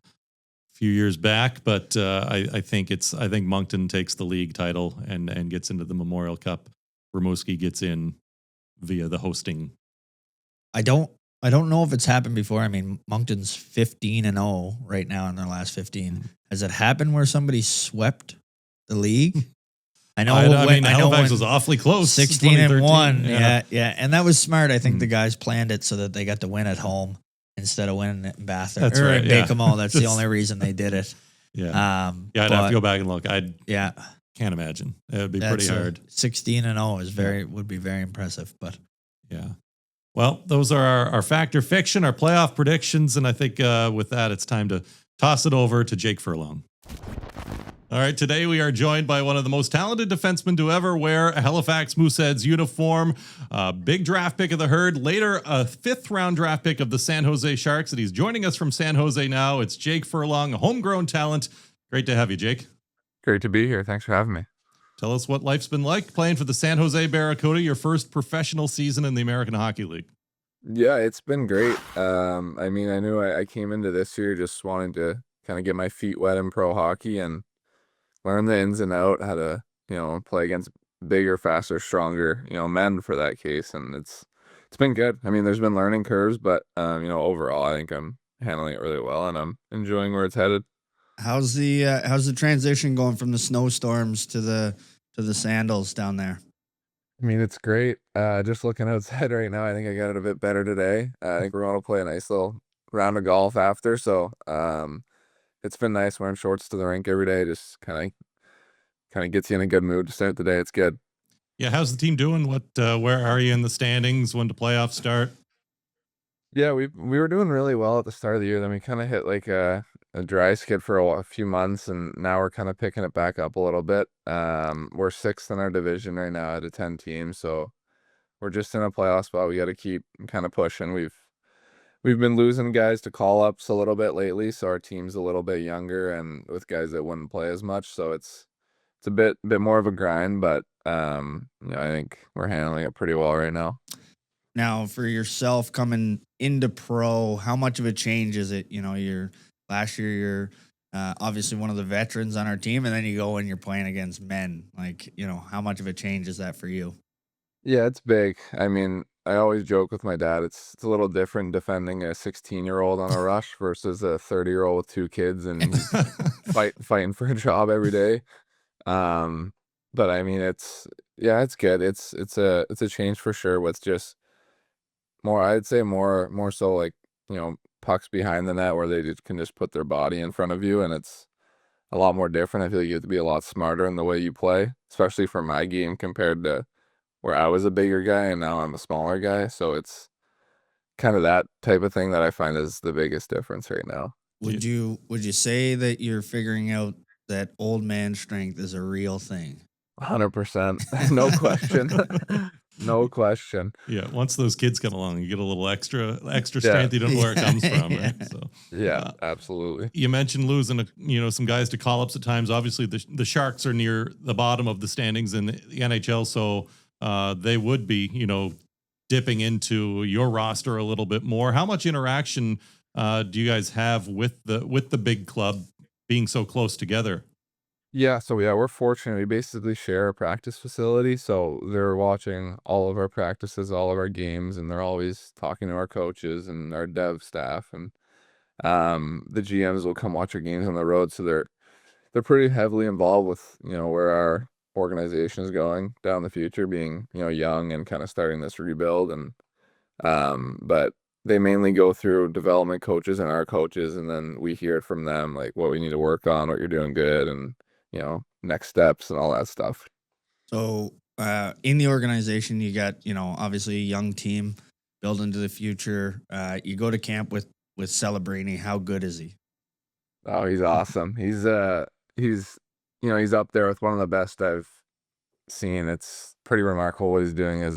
few years back. But I think Moncton takes the league title and gets into the Memorial Cup. Rimouski gets in via the hosting. I don't know if it's happened before. I mean, Moncton's 15-0 right now in their last 15. Has it happened where somebody swept the league? I know. Halifax was awfully close. 16-1. Yeah, and that was smart. I think the guys planned it so that they got to win at home instead of winning it in Bathurst. That's right. Bakemo. That's the only reason they did it. Yeah. I'd have to go back and look. Can't imagine. It would be pretty hard. 16-0 would be very impressive. But yeah. Well, those are our fact or fiction, our playoff predictions, and I think with that, it's time to toss it over to Jake Furlong. All right, today we are joined by one of the most talented defensemen to ever wear a Halifax Mooseheads uniform. Big draft pick of the herd, later a 5th-round draft pick of the San Jose Sharks, and he's joining us from San Jose now. It's Jake Furlong, a homegrown talent. Great to have you, Jake. Great to be here. Thanks for having me. Tell us what life's been like playing for the San Jose Barracuda, your first professional season in the American Hockey League. Yeah, it's been great. I knew I came into this year just wanting to kind of get my feet wet in pro hockey and learn the ins and out, how to, play against bigger, faster, stronger, men for that case. And it's been good. I mean, there's been learning curves, but, overall, I think I'm handling it really well and I'm enjoying where it's headed. How's the transition going from the snowstorms to the sandals down there? I mean, it's great. Just looking outside right now, I think I got it a bit better today. I think we're going to play a nice little round of golf after. So it's been nice wearing shorts to the rink every day. Just kind of gets you in a good mood to start the day. It's good. Yeah, how's the team doing? Where are you in the standings? When do playoffs start? Yeah, we were doing really well at the start of the year. Then we kind of hit like a dry skid for a few months, and now we're kind of picking it back up a little bit. We're 6th in our division right now out of 10 teams, so we're just in a playoff spot. We got to keep kind of pushing. We've been losing guys to call-ups a little bit lately, so our team's a little bit younger and with guys that wouldn't play as much, so it's a bit more of a grind, but I think we're handling it pretty well right now. Now, for yourself coming into pro, how much of a change is it? Last year, you're obviously one of the veterans on our team, and then you go and you're playing against men. How much of a change is that for you? Yeah, it's big. I mean, I always joke with my dad, it's a little different defending a 16-year-old on a rush versus a 30-year-old with 2 kids and he's fighting for a job every day. But I mean, it's good. It's a change for sure with just more, I'd say more so like, pucks behind the net where they can just put their body in front of you, and it's a lot more different. I feel like you have to be a lot smarter in the way you play, especially for my game compared to where I was a bigger guy and now I'm a smaller guy. So it's kind of that type of thing that I find is the biggest difference right now. Would you say that you're figuring out that old man strength is a real thing? 100%. No question. No question. Yeah, once those kids come along, you get a little extra Yeah. strength. You don't know where it comes from, Yeah. right? So, Yeah, absolutely. you mentioned losing, some guys to call-ups at times. Obviously, the Sharks are near the bottom of the standings in the NHL, so they would be, dipping into your roster a little bit more. How much interaction do you guys have with the big club being so close together? Yeah, so yeah, we're fortunate. We basically share a practice facility, so they're watching all of our practices, all of our games, and they're always talking to our coaches and our dev staff, and the GMs will come watch our games on the road, so they're pretty heavily involved with, where our organization is going down the future, being, young and kind of starting this rebuild. And but they mainly go through development coaches and our coaches, and then we hear it from them, like what we need to work on, what you're doing good, and next steps and all that stuff. So, in the organization, you got, obviously a young team built into the future. You go to camp with Celebrini. How good is he? Oh, he's awesome. He's up there with one of the best I've seen. It's pretty remarkable what he's doing I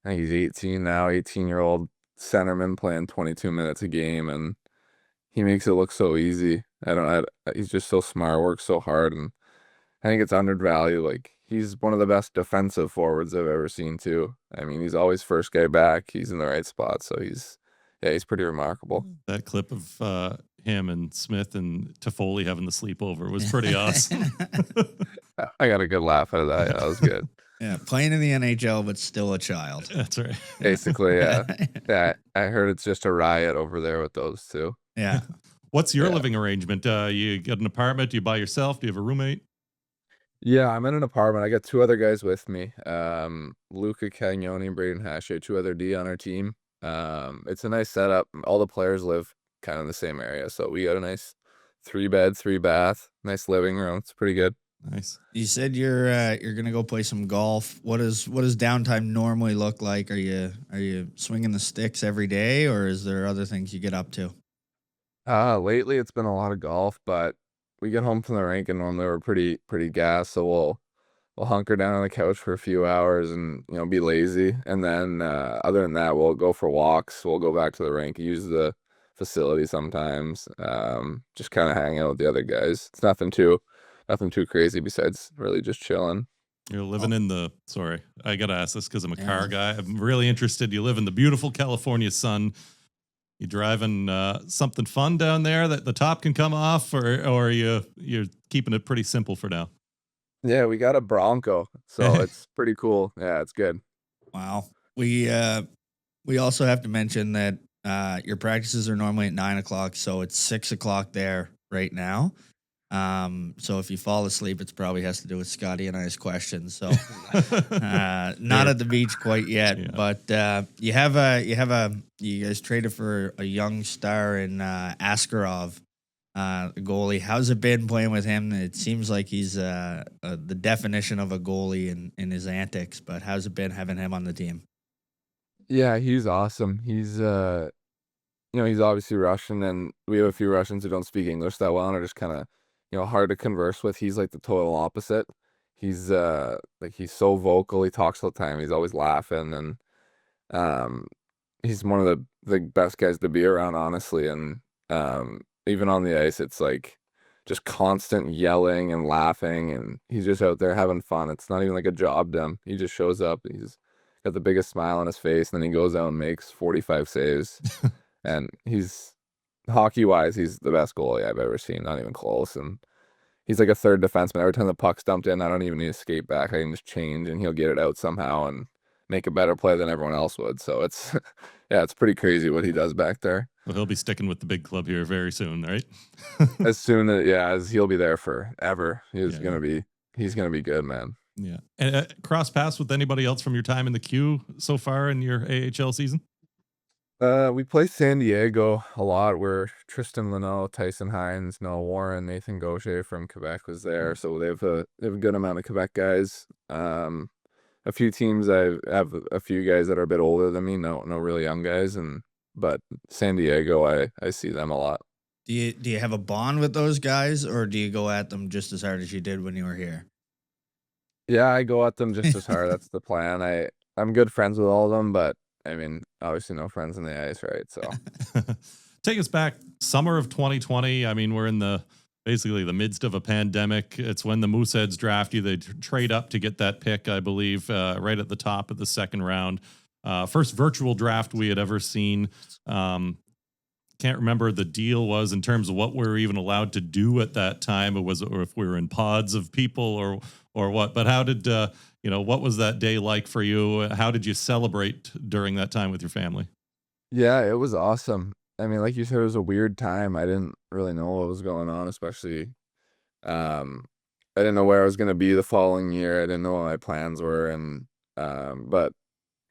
think he's 18 now, 18-year-old centerman playing 22 minutes a game, and he makes it look so easy. He's just so smart, works so hard, and I think it's undervalued. Like, he's one of the best defensive forwards I've ever seen too. I mean, he's always first guy back. He's in the right spot, so he's pretty remarkable. That clip of him and Smith and Toffoli having the sleepover was pretty awesome. I got a good laugh out of that. Yeah, that was good. Yeah, playing in the NHL, but still a child. That's right. Basically, yeah. Yeah, I heard it's just a riot over there with those two. Yeah. What's your living arrangement? You get an apartment? Do you by yourself? Do you have a roommate? Yeah, I'm in an apartment. I got two other guys with me. Luca Cagnoni and Braden Hache, two other D on our team. It's a nice setup. All the players live kind of in the same area, so we got a nice 3-bed, 3-bath, nice living room. It's pretty good. Nice. You said you're gonna go play some golf. What does downtime normally look like? Are you swinging the sticks every day, or is there other things you get up to? Lately it's been a lot of golf, but we get home from the rink and normally we're pretty gassed, so we'll hunker down on the couch for a few hours and be lazy, and then other than that we'll go for walks. We'll go back to the rink, use the facility sometimes, just kind of hang out with the other guys. It's nothing too crazy besides really just chilling. You're living in the, sorry, I got to ask this because I'm a car guy. I'm really interested. You live in the beautiful California sun. You driving something fun down there that the top can come off, or you're keeping it pretty simple for now? Yeah, we got a Bronco, so it's pretty cool. Yeah, it's good. Wow. We also have to mention that your practices are normally at 9:00, so it's 6:00 there right now. So if you fall asleep, it's probably has to do with Scotty and I's questions. So not at the beach quite yet, but you guys traded for a young star in Askarov, the goalie. How's it been playing with him? It seems like he's the definition of a goalie in his antics, but how's it been having him on the team? Yeah, he's awesome. He's he's obviously Russian, and we have a few Russians who don't speak English that well and are just kind of hard to converse with. He's like the total opposite. He's he's so vocal. He talks all the time. He's always laughing, and he's one of the best guys to be around, honestly. And even on the ice, it's like just constant yelling and laughing, and he's just out there having fun. It's not even like a job to him. He just shows up. He's got the biggest smile on his face, and then he goes out and makes 45 saves. And hockey-wise, he's the best goalie I've ever seen, not even close. And he's like a third defenseman. Every time the puck's dumped in, I don't even need to skate back. I can just change, and he'll get it out somehow and make a better play than everyone else would. So it's, it's pretty crazy what he does back there. Well, he'll be sticking with the big club here very soon, right? As soon as he'll be there forever. He's gonna be good, man. Yeah. And cross paths with anybody else from your time in the Q so far in your AHL season? We play San Diego a lot, where Tristan Leno, Tyson Hines, Noah Warren, Nathan Gaucher from Quebec was there. So they have a good amount of Quebec guys. A few teams I have a few guys that are a bit older than me, no really young guys, but San Diego, I see them a lot. Do you have a bond with those guys, or do you go at them just as hard as you did when you were here? Yeah, I go at them just as hard. That's the plan. I'm good friends with all of them, but I mean, obviously no friends in the ice, right? So Take us back, summer of 2020. I mean, we're in basically the midst of a pandemic. It's when the Mooseheads draft you. They trade up to get that pick, I believe, right at the top of the second round. First virtual draft we had ever seen. Can't remember the deal was in terms of what we were even allowed to do at that time, or if we were in pods of people or what. But how did what was that day like for you? How did you celebrate during that time with your family? yeah, it was awesome. I mean, like you said, it was a weird time. I didn't really know what was going on, especially I didn't know where I was gonna be the following year. I didn't know what my plans were, and but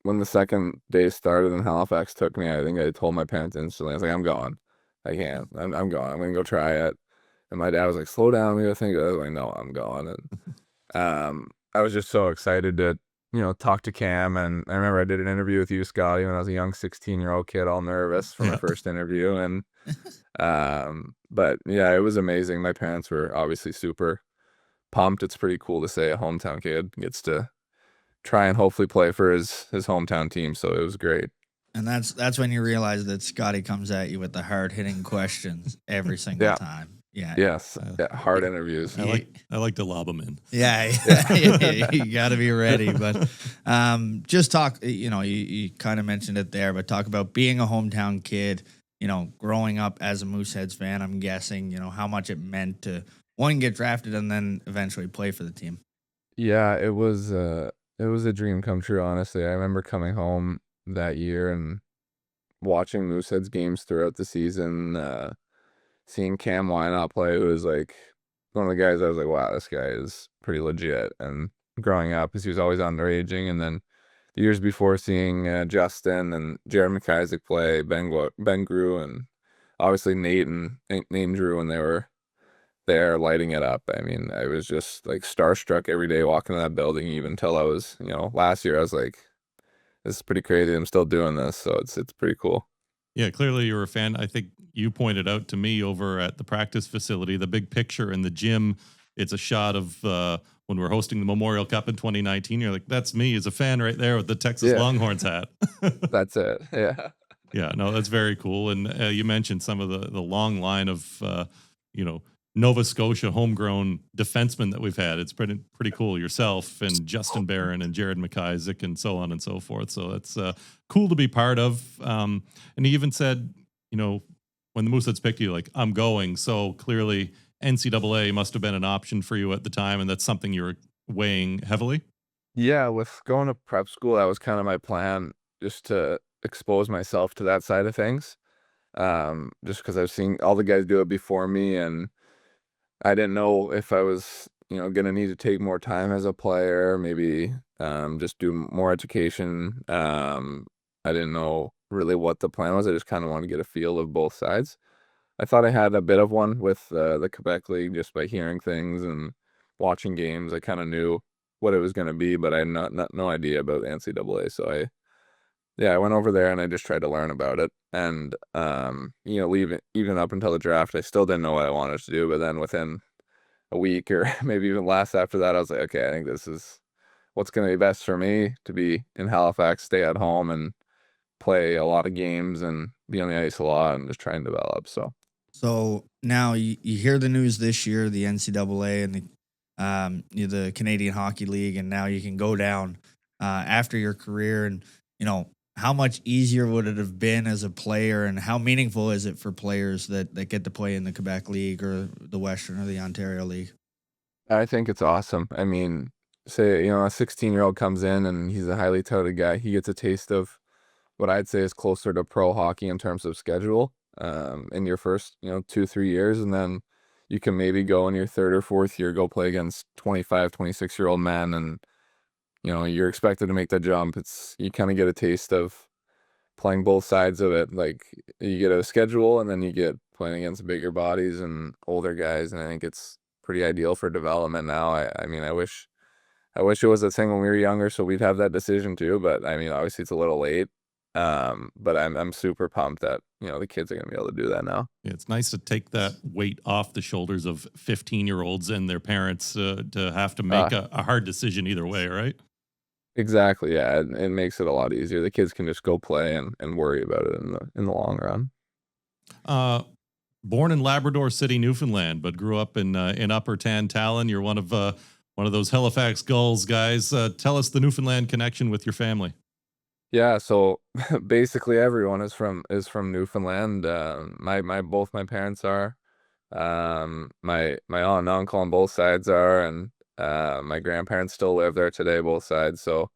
when the second day started and Halifax took me, I think I told my parents instantly. I was like, "I'm going. I can't. I'm going. I'm gonna go try it." And my dad was like, "Slow down. We gotta think." I was like, "No, I'm going." And I was just so excited to talk to Cam. And I remember I did an interview with you, Scotty, when I was a young 16-year-old kid, all nervous for my first interview. And but yeah, it was amazing. My parents were obviously super pumped. It's pretty cool to say a hometown kid gets to try and hopefully play for his hometown team. So it was great. And that's when you realize that Scotty comes at you with the hard hitting questions every single Yeah. time. Yeah. Yes. Yeah. Hard interviews. I like to lob them in. Yeah, you got to be ready. But just talk. You kind of mentioned it there, but talk about being a hometown kid. Growing up as a Mooseheads fan, I'm guessing how much it meant to one get drafted and then eventually play for the team. Yeah, it was a dream come true, honestly. I remember coming home that year and watching Mooseheads games throughout the season, seeing Cam Wynot play, who was like one of the guys I was like, wow, this guy is pretty legit. And growing up, because he was always underaging, and then the years before seeing Justin and Jared McIsaac play, Ben Grew, and obviously Nate and Drew when they were there lighting it up. I mean, I was just like starstruck every day walking in that building, even until I was, last year I was like, this is pretty crazy. I'm still doing this. So it's pretty cool. Yeah, clearly you're a fan. I think you pointed out to me over at the practice facility, the big picture in the gym. It's a shot of when we're hosting the Memorial Cup in 2019. You're like, that's me as a fan right there with the Texas Longhorns hat. That's it. Yeah. Yeah, no, that's very cool. And you mentioned some of the long line of, Nova Scotia homegrown defensemen that we've had. It's pretty cool. Yourself and Justin Barron and Jared McIsaac and so on and so forth. So it's cool to be part of. And he even said, when the Mooseheads picked you, like, I'm going. So clearly NCAA must have been an option for you at the time. And that's something you were weighing heavily. Yeah. With going to prep school, that was kind of my plan, just to expose myself to that side of things. Just because I've seen all the guys do it before me, and I didn't know if I was, going to need to take more time as a player, maybe just do more education. I didn't know really what the plan was. I just kind of wanted to get a feel of both sides. I thought I had a bit of one with the Quebec League just by hearing things and watching games. I kind of knew what it was going to be, but I had no idea about the NCAA. So I went over there and I just tried to learn about it. And, even up until the draft, I still didn't know what I wanted to do. But then within a week or maybe even less after that, I was like, okay, I think this is what's going to be best for me, to be in Halifax, stay at home and play a lot of games and be on the ice a lot and just try and develop. So now you hear the news this year, the NCAA and the Canadian Hockey League, and now you can go down after your career. And, how much easier would it have been as a player, and how meaningful is it for players that get to play in the Quebec League or the Western or the Ontario League? I think it's awesome. I mean, say, a 16-year-old comes in and he's a highly touted guy. He gets a taste of what I'd say is closer to pro hockey in terms of schedule in your first, 2-3 years. And then you can maybe go in your third or fourth year, go play against 25, 26-year-old men. And, you're expected to make that jump. You kind of get a taste of playing both sides of it. Like, you get a schedule and then you get playing against bigger bodies and older guys. And I think it's pretty ideal for development now. I mean, I wish it was a thing when we were younger, so we'd have that decision too. But I mean, obviously it's a little late. But I'm super pumped that, the kids are going to be able to do that now. Yeah, it's nice to take that weight off the shoulders of 15-year-olds and their parents to have to make a hard decision either way, right? Exactly. Yeah, it makes it a lot easier. The kids can just go play and worry about it in the long run. Born in Labrador City, Newfoundland, but grew up in Upper Tantallon. You're one of those Halifax Gulls guys. Tell us the Newfoundland connection with your family. Yeah, so basically everyone is from Newfoundland. My both my parents are. My aunt and uncle on both sides are, and my grandparents still live there today, both sides. So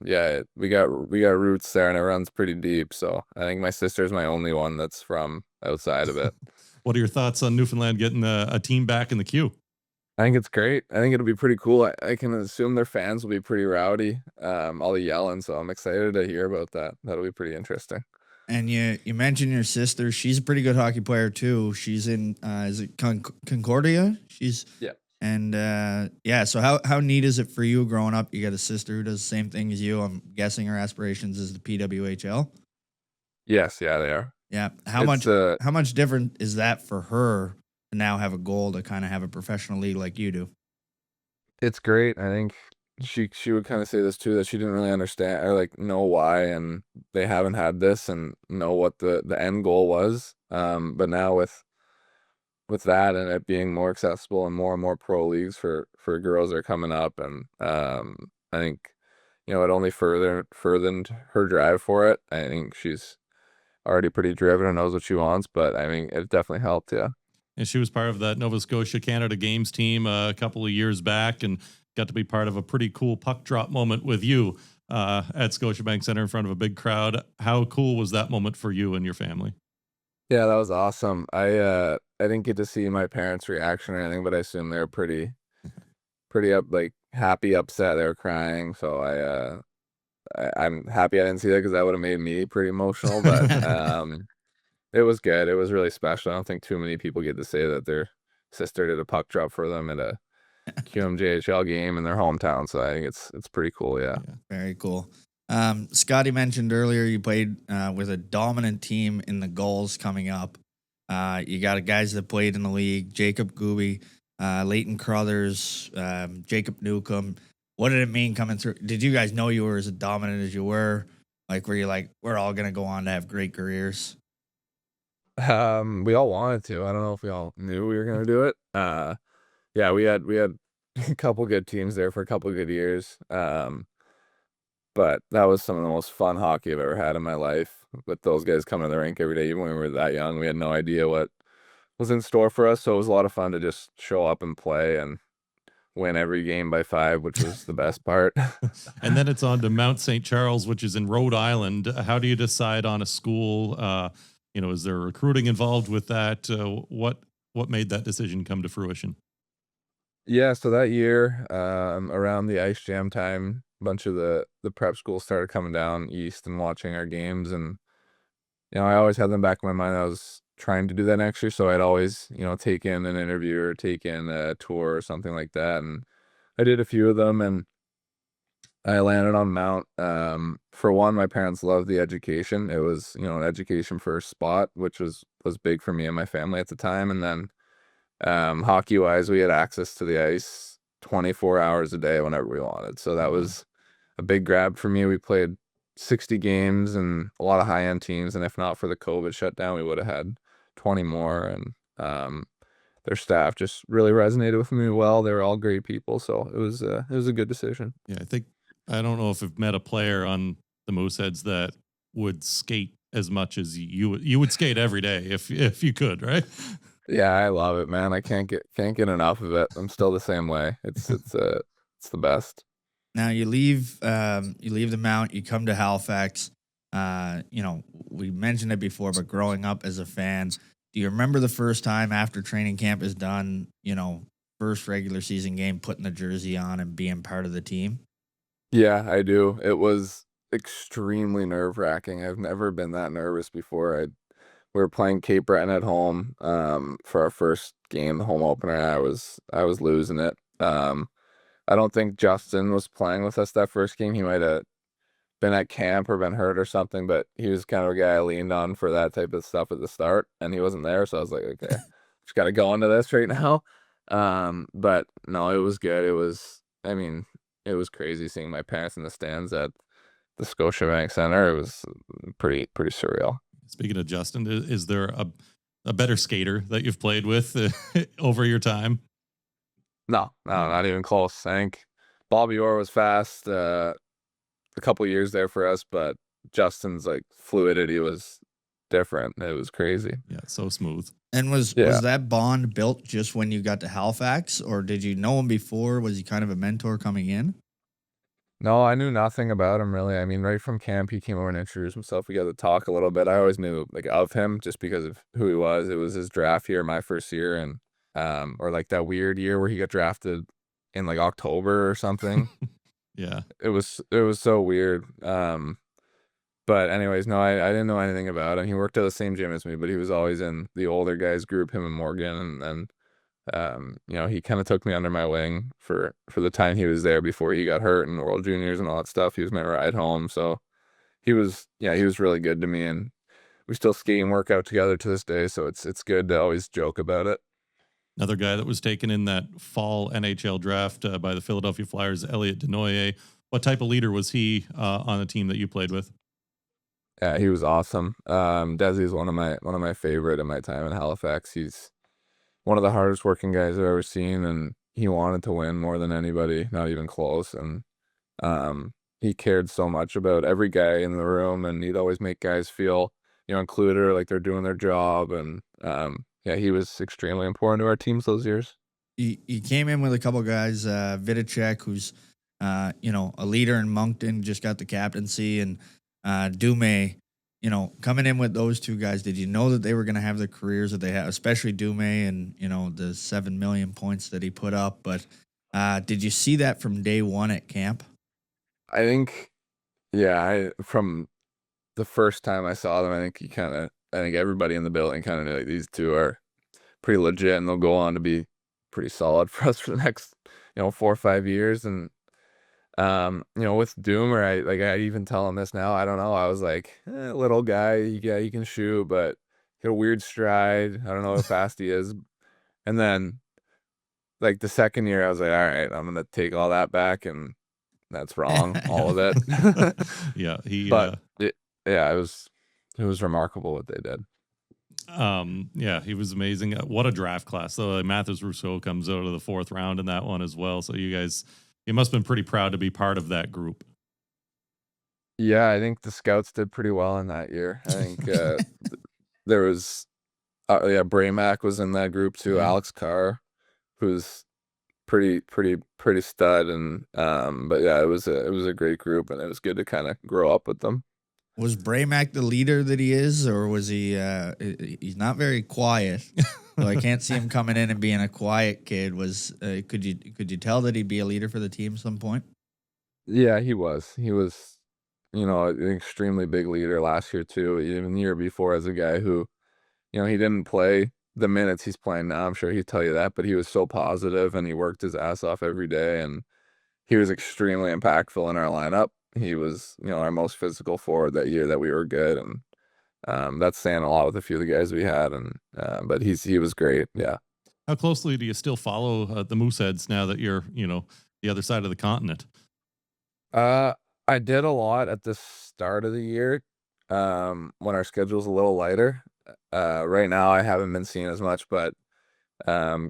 yeah, we got roots there, and it runs pretty deep. So I think my sister's my only one that's from outside of it. What are your thoughts on Newfoundland getting a team back in the queue? I think it's great. I think it'll be pretty cool. I can assume their fans will be pretty rowdy, all the yelling. So I'm excited to hear about that. That'll be pretty interesting. And you mentioned your sister. She's a pretty good hockey player too. She's in is it Concordia? She's Yeah. and yeah. So how neat is it for you growing up? You got a sister who does the same thing as you. I'm guessing her aspirations is the PWHL. Yes, yeah, they are. Yeah. It's How much different is that for her to now have a goal to kind of have a professional league like you do? it's great. I think she would kind of say this too, that she didn't really understand or like know why, and they haven't had this and know what the end goal was. But now with that and it being more accessible and more pro leagues for girls are coming up, and I think it only furthered her drive for it. I think she's already pretty driven and knows what she wants, but I mean it definitely helped. Yeah. And she was part of that Nova Scotia Canada Games team a couple of years back, and got to be part of a pretty cool puck drop moment with you at Scotiabank Center in front of a big crowd. How cool was that moment for you and your family? Yeah, that was awesome. I didn't get to see my parents' reaction or anything, but I assume they were pretty like happy, upset. They were crying, so I'm happy I didn't see that because that would have made me pretty emotional. But it was good. It was really special. I don't think too many people get to say that their sister did a puck drop for them at a QMJHL game in their hometown. So I think it's pretty cool. Yeah. Very cool. Scotty mentioned earlier you played with a dominant team in the Gulls coming up. You got guys that played in the league: Jacob Gooby, Leighton Crothers, Jacob Newcomb. What did it mean coming through? Did you guys know you were as dominant as you were? Like, were you like, we're all gonna go on to have great careers? We all wanted to. I don't know if we all knew we were gonna do it. Yeah, we had a couple good teams there for a couple good years. But that was some of the most fun hockey I've ever had in my life. With those guys coming to the rink every day, even when we were that young, we had no idea what was in store for us. So it was a lot of fun to just show up and play and win every game by 5, which was the best part. And then it's on to Mount St. Charles, which is in Rhode Island. How do you decide on a school? Is there recruiting involved with that? What made that decision come to fruition? Yeah, so that year, around the Ice Jam time, a bunch of the prep schools started coming down east and watching our games, and I always had in the back of my mind I was trying to do that next year, so I'd always take in an interview or take in a tour or something like that, and I did a few of them, and I landed on Mount. For one, my parents loved the education. It was an education first spot, which was big for me and my family at the time, and then hockey wise, we had access to the ice 24 hours a day whenever we wanted. So that was a big grab for me. We played 60 games and a lot of high end teams. And if not for the COVID shutdown, we would have had 20 more. And their staff just really resonated with me well. They were all great people. So it was a good decision. Yeah, I don't know if I've met a player on the Mooseheads that would skate as much as you would skate every day if you could, right? Yeah, I love it, man. I can't get enough of it. I'm still the same way. It's the best. Now you leave the Mount, you come to Halifax. We mentioned it before, but growing up as a fan, do you remember the first time after training camp is done, first regular season game, putting the jersey on and being part of the team? Yeah, I do. It was extremely nerve-wracking. I've never been that nervous before. We were playing Cape Breton at home for our first game, the home opener, and I was losing it. I don't think Justin was playing with us that first game. He might have been at camp or been hurt or something, but he was kind of a guy I leaned on for that type of stuff at the start, and he wasn't there, so I was like, okay, just got to go into this right now. But no, it was good. I mean, it was crazy seeing my parents in the stands at the Scotiabank Center. It was pretty surreal. Speaking of Justin, is there a better skater that you've played with over your time? No, not even close. I think Bobby Orr was fast a couple years there for us, but Justin's like fluidity was different. It was crazy. Yeah, so smooth. And was that bond built just when you got to Halifax, or did you know him before? Was he kind of a mentor coming in? No, I knew nothing about him really. I mean, right from camp, he came over and introduced himself. We got to talk a little bit. I always knew like of him just because of who he was. It was his draft year, my first year, and or like that weird year where he got drafted in like October or something. Yeah, it was so weird. But anyways, no, I didn't know anything about him. He worked at the same gym as me, but he was always in the older guys group, him and Morgan, and you know, he kind of took me under my wing for the time he was there before he got hurt in World Juniors and all that stuff. He was my ride home, so he was really good to me, and we still skate and work out together to this day. So it's good to always joke about it. another guy that was taken in that fall NHL draft by the Philadelphia Flyers, Elliot Denoyer. What type of leader was he on the team that you played with? Yeah, he was awesome. Desi is one of my favorite in my time in Halifax. He's one of the hardest working guys I've ever seen, and he wanted to win more than anybody, not even close. And he cared so much about every guy in the room, and he'd always make guys feel, you know, included or like they're doing their job. And yeah, he was extremely important to our teams those years. He came in with a couple guys, Vidicek, who's you know, a leader in Moncton, just got the captaincy, and Dume, you know, coming in with those two guys, did you know that they were going to have the careers that they have, especially Dume and, you know, the 7 million points that he put up? But did you see that from day one at camp? I think, yeah, from the first time I saw them, I think everybody in the building kind of knew like these two are pretty legit, and they'll go on to be pretty solid for us for the next, you know, 4 or 5 years. And you know, with Doomer, I even tell him this now. I don't know. I was like, little guy, yeah, he can shoot, but he had a weird stride. I don't know how fast he is. And then, like the second year, I was like, all right, I'm gonna take all that back, and that's wrong, all of it. Yeah, But it was remarkable what they did. Yeah, he was amazing. What a draft class though. Mathis Rousseau comes out of the 4th round in that one as well. So you must have been pretty proud to be part of that group. Yeah, I think the scouts did pretty well in that year. I think there was Braymack was in that group too. Alex Carr, who's pretty stud, and but yeah, it was a great group, and it was good to kind of grow up with them. Was Braymack the leader that he is, or was he? He's not very quiet, so I can't see him coming in and being a quiet kid. Was could you tell that he'd be a leader for the team at some point? Yeah, he was. He was, you know, an extremely big leader last year too. Even the year before, as a guy who, you know, he didn't play the minutes he's playing now. I'm sure he'd tell you that, but he was so positive, and he worked his ass off every day, and he was extremely impactful in our lineup. He was, you know, our most physical forward that year that we were good, and that's saying a lot with a few of the guys we had. And but he was great. Yeah. How closely do you still follow the Mooseheads now that you're, you know, the other side of the continent? I did a lot at the start of the year, when our schedule's a little lighter. Right now I haven't been seeing as much, but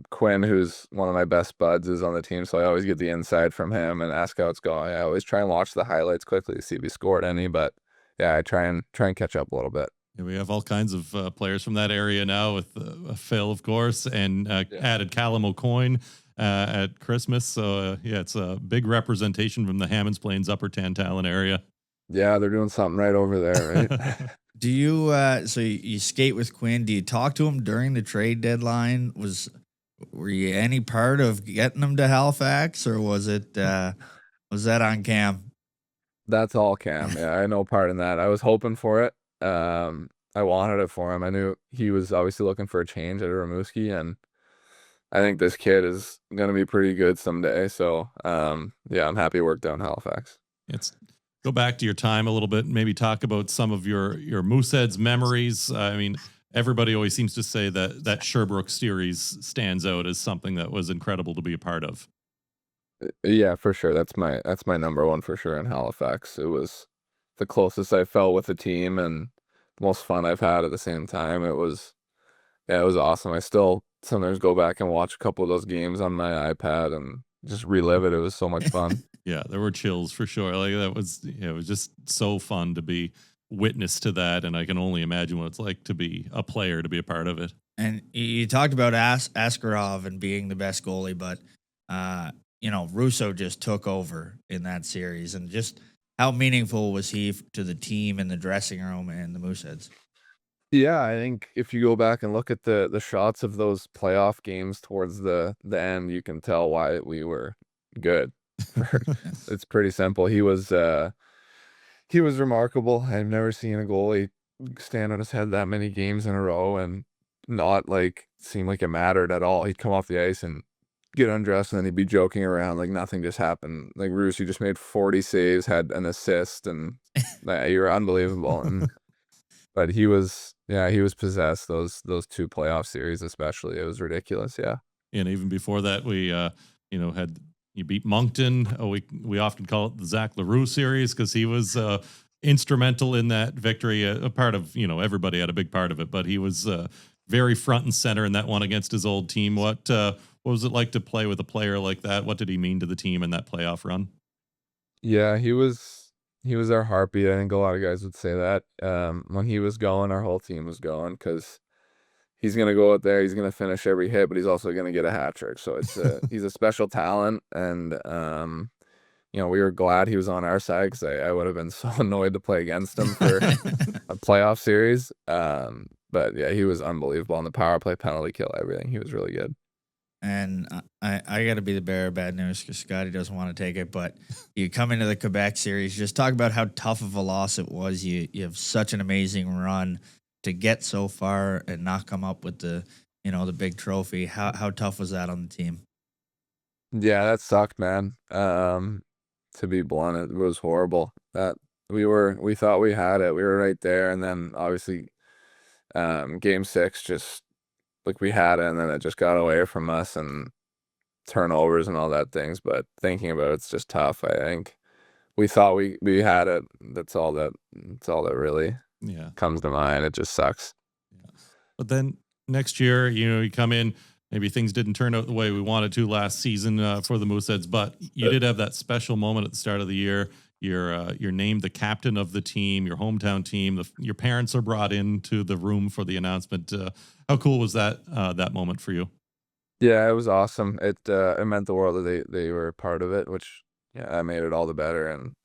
Quinn, who's one of my best buds, is on the team, so I always get the inside from him and ask how it's going. I always try and watch the highlights quickly to see if he scored any, but yeah, I try and catch up a little bit. Yeah, we have all kinds of players from that area now with Phil, of course, and added Callum O'Coin at Christmas. So yeah, it's a big representation from the Hammonds Plains Upper Tantallon area. Yeah, they're doing something right over there, right? Do you so you skate with Quinn? Do you talk to him during the trade deadline? Were you any part of getting him to Halifax, or was that on Cam? That's all Cam. Yeah, I had no part in that. I was hoping for it. I wanted it for him. I knew he was obviously looking for a change at Rimouski, and I think this kid is gonna be pretty good someday. So yeah, I'm happy it worked out in Halifax. Go back to your time a little bit and maybe talk about some of your Mooseheads memories. I mean, everybody always seems to say that Sherbrooke series stands out as something that was incredible to be a part of. Yeah, for sure. That's my number one for sure in Halifax. It was the closest I felt with the team and the most fun I've had at the same time. Yeah, it was awesome. I still sometimes go back and watch a couple of those games on my iPad and just relive it. It was so much fun. Yeah, there were chills for sure. Like that was, it was just so fun to be witness to that, and I can only imagine what it's like to be a player, to be a part of it. And you talked about Askarov and being the best goalie, but Russo just took over in that series, and just how meaningful was he to the team and the dressing room and the Mooseheads? Yeah, I think if you go back and look at the shots of those playoff games towards the end, you can tell why we were good. It's pretty simple. He was remarkable. I've never seen a goalie stand on his head that many games in a row and not like seem like it mattered at all. He'd come off the ice and get undressed, and then he'd be joking around like nothing just happened. Like Roos, he just made 40 saves, had an assist, and you were unbelievable. And but he was possessed those two playoff series especially. It was ridiculous. Yeah. And even before that, we had you beat Moncton. We often call it the Zach LaRue series because he was instrumental in that victory. A part of everybody had a big part of it, but he was very front and center in that one against his old team. What was it like to play with a player like that? What did he mean to the team in that playoff run? Yeah, he was our heartbeat. I think a lot of guys would say that. When he was going, our whole team was going because he's gonna go out there, he's gonna finish every hit, but he's also gonna get a hat trick. So he's a special talent, and we were glad he was on our side because I would have been so annoyed to play against him for a playoff series. But yeah, he was unbelievable on the power play, penalty kill, everything. He was really good. And I got to be the bearer of bad news because Scotty doesn't want to take it. But you come into the Quebec series, just talk about how tough of a loss it was. You have such an amazing run to get so far and not come up with the big trophy. How tough was that on the team? Yeah, that sucked, man. To be blunt, it was horrible. That we thought we had it. We were right there, and then obviously, game 6 just like we had it, and then it just got away from us and turnovers and all that things. But thinking about it's just tough. I think we thought we had it. That's all that really Yeah. comes to mind. It just sucks. Yeah. But then next year, you come in, maybe things didn't turn out the way we wanted to last season for the Mooseheads, but you did have that special moment at the start of the year. You're named the captain of the team, your hometown team. Your parents are brought into the room for the announcement. How cool was that moment for you? Yeah, it was awesome. It meant the world that they were a part of it, which yeah, that made it all the better. And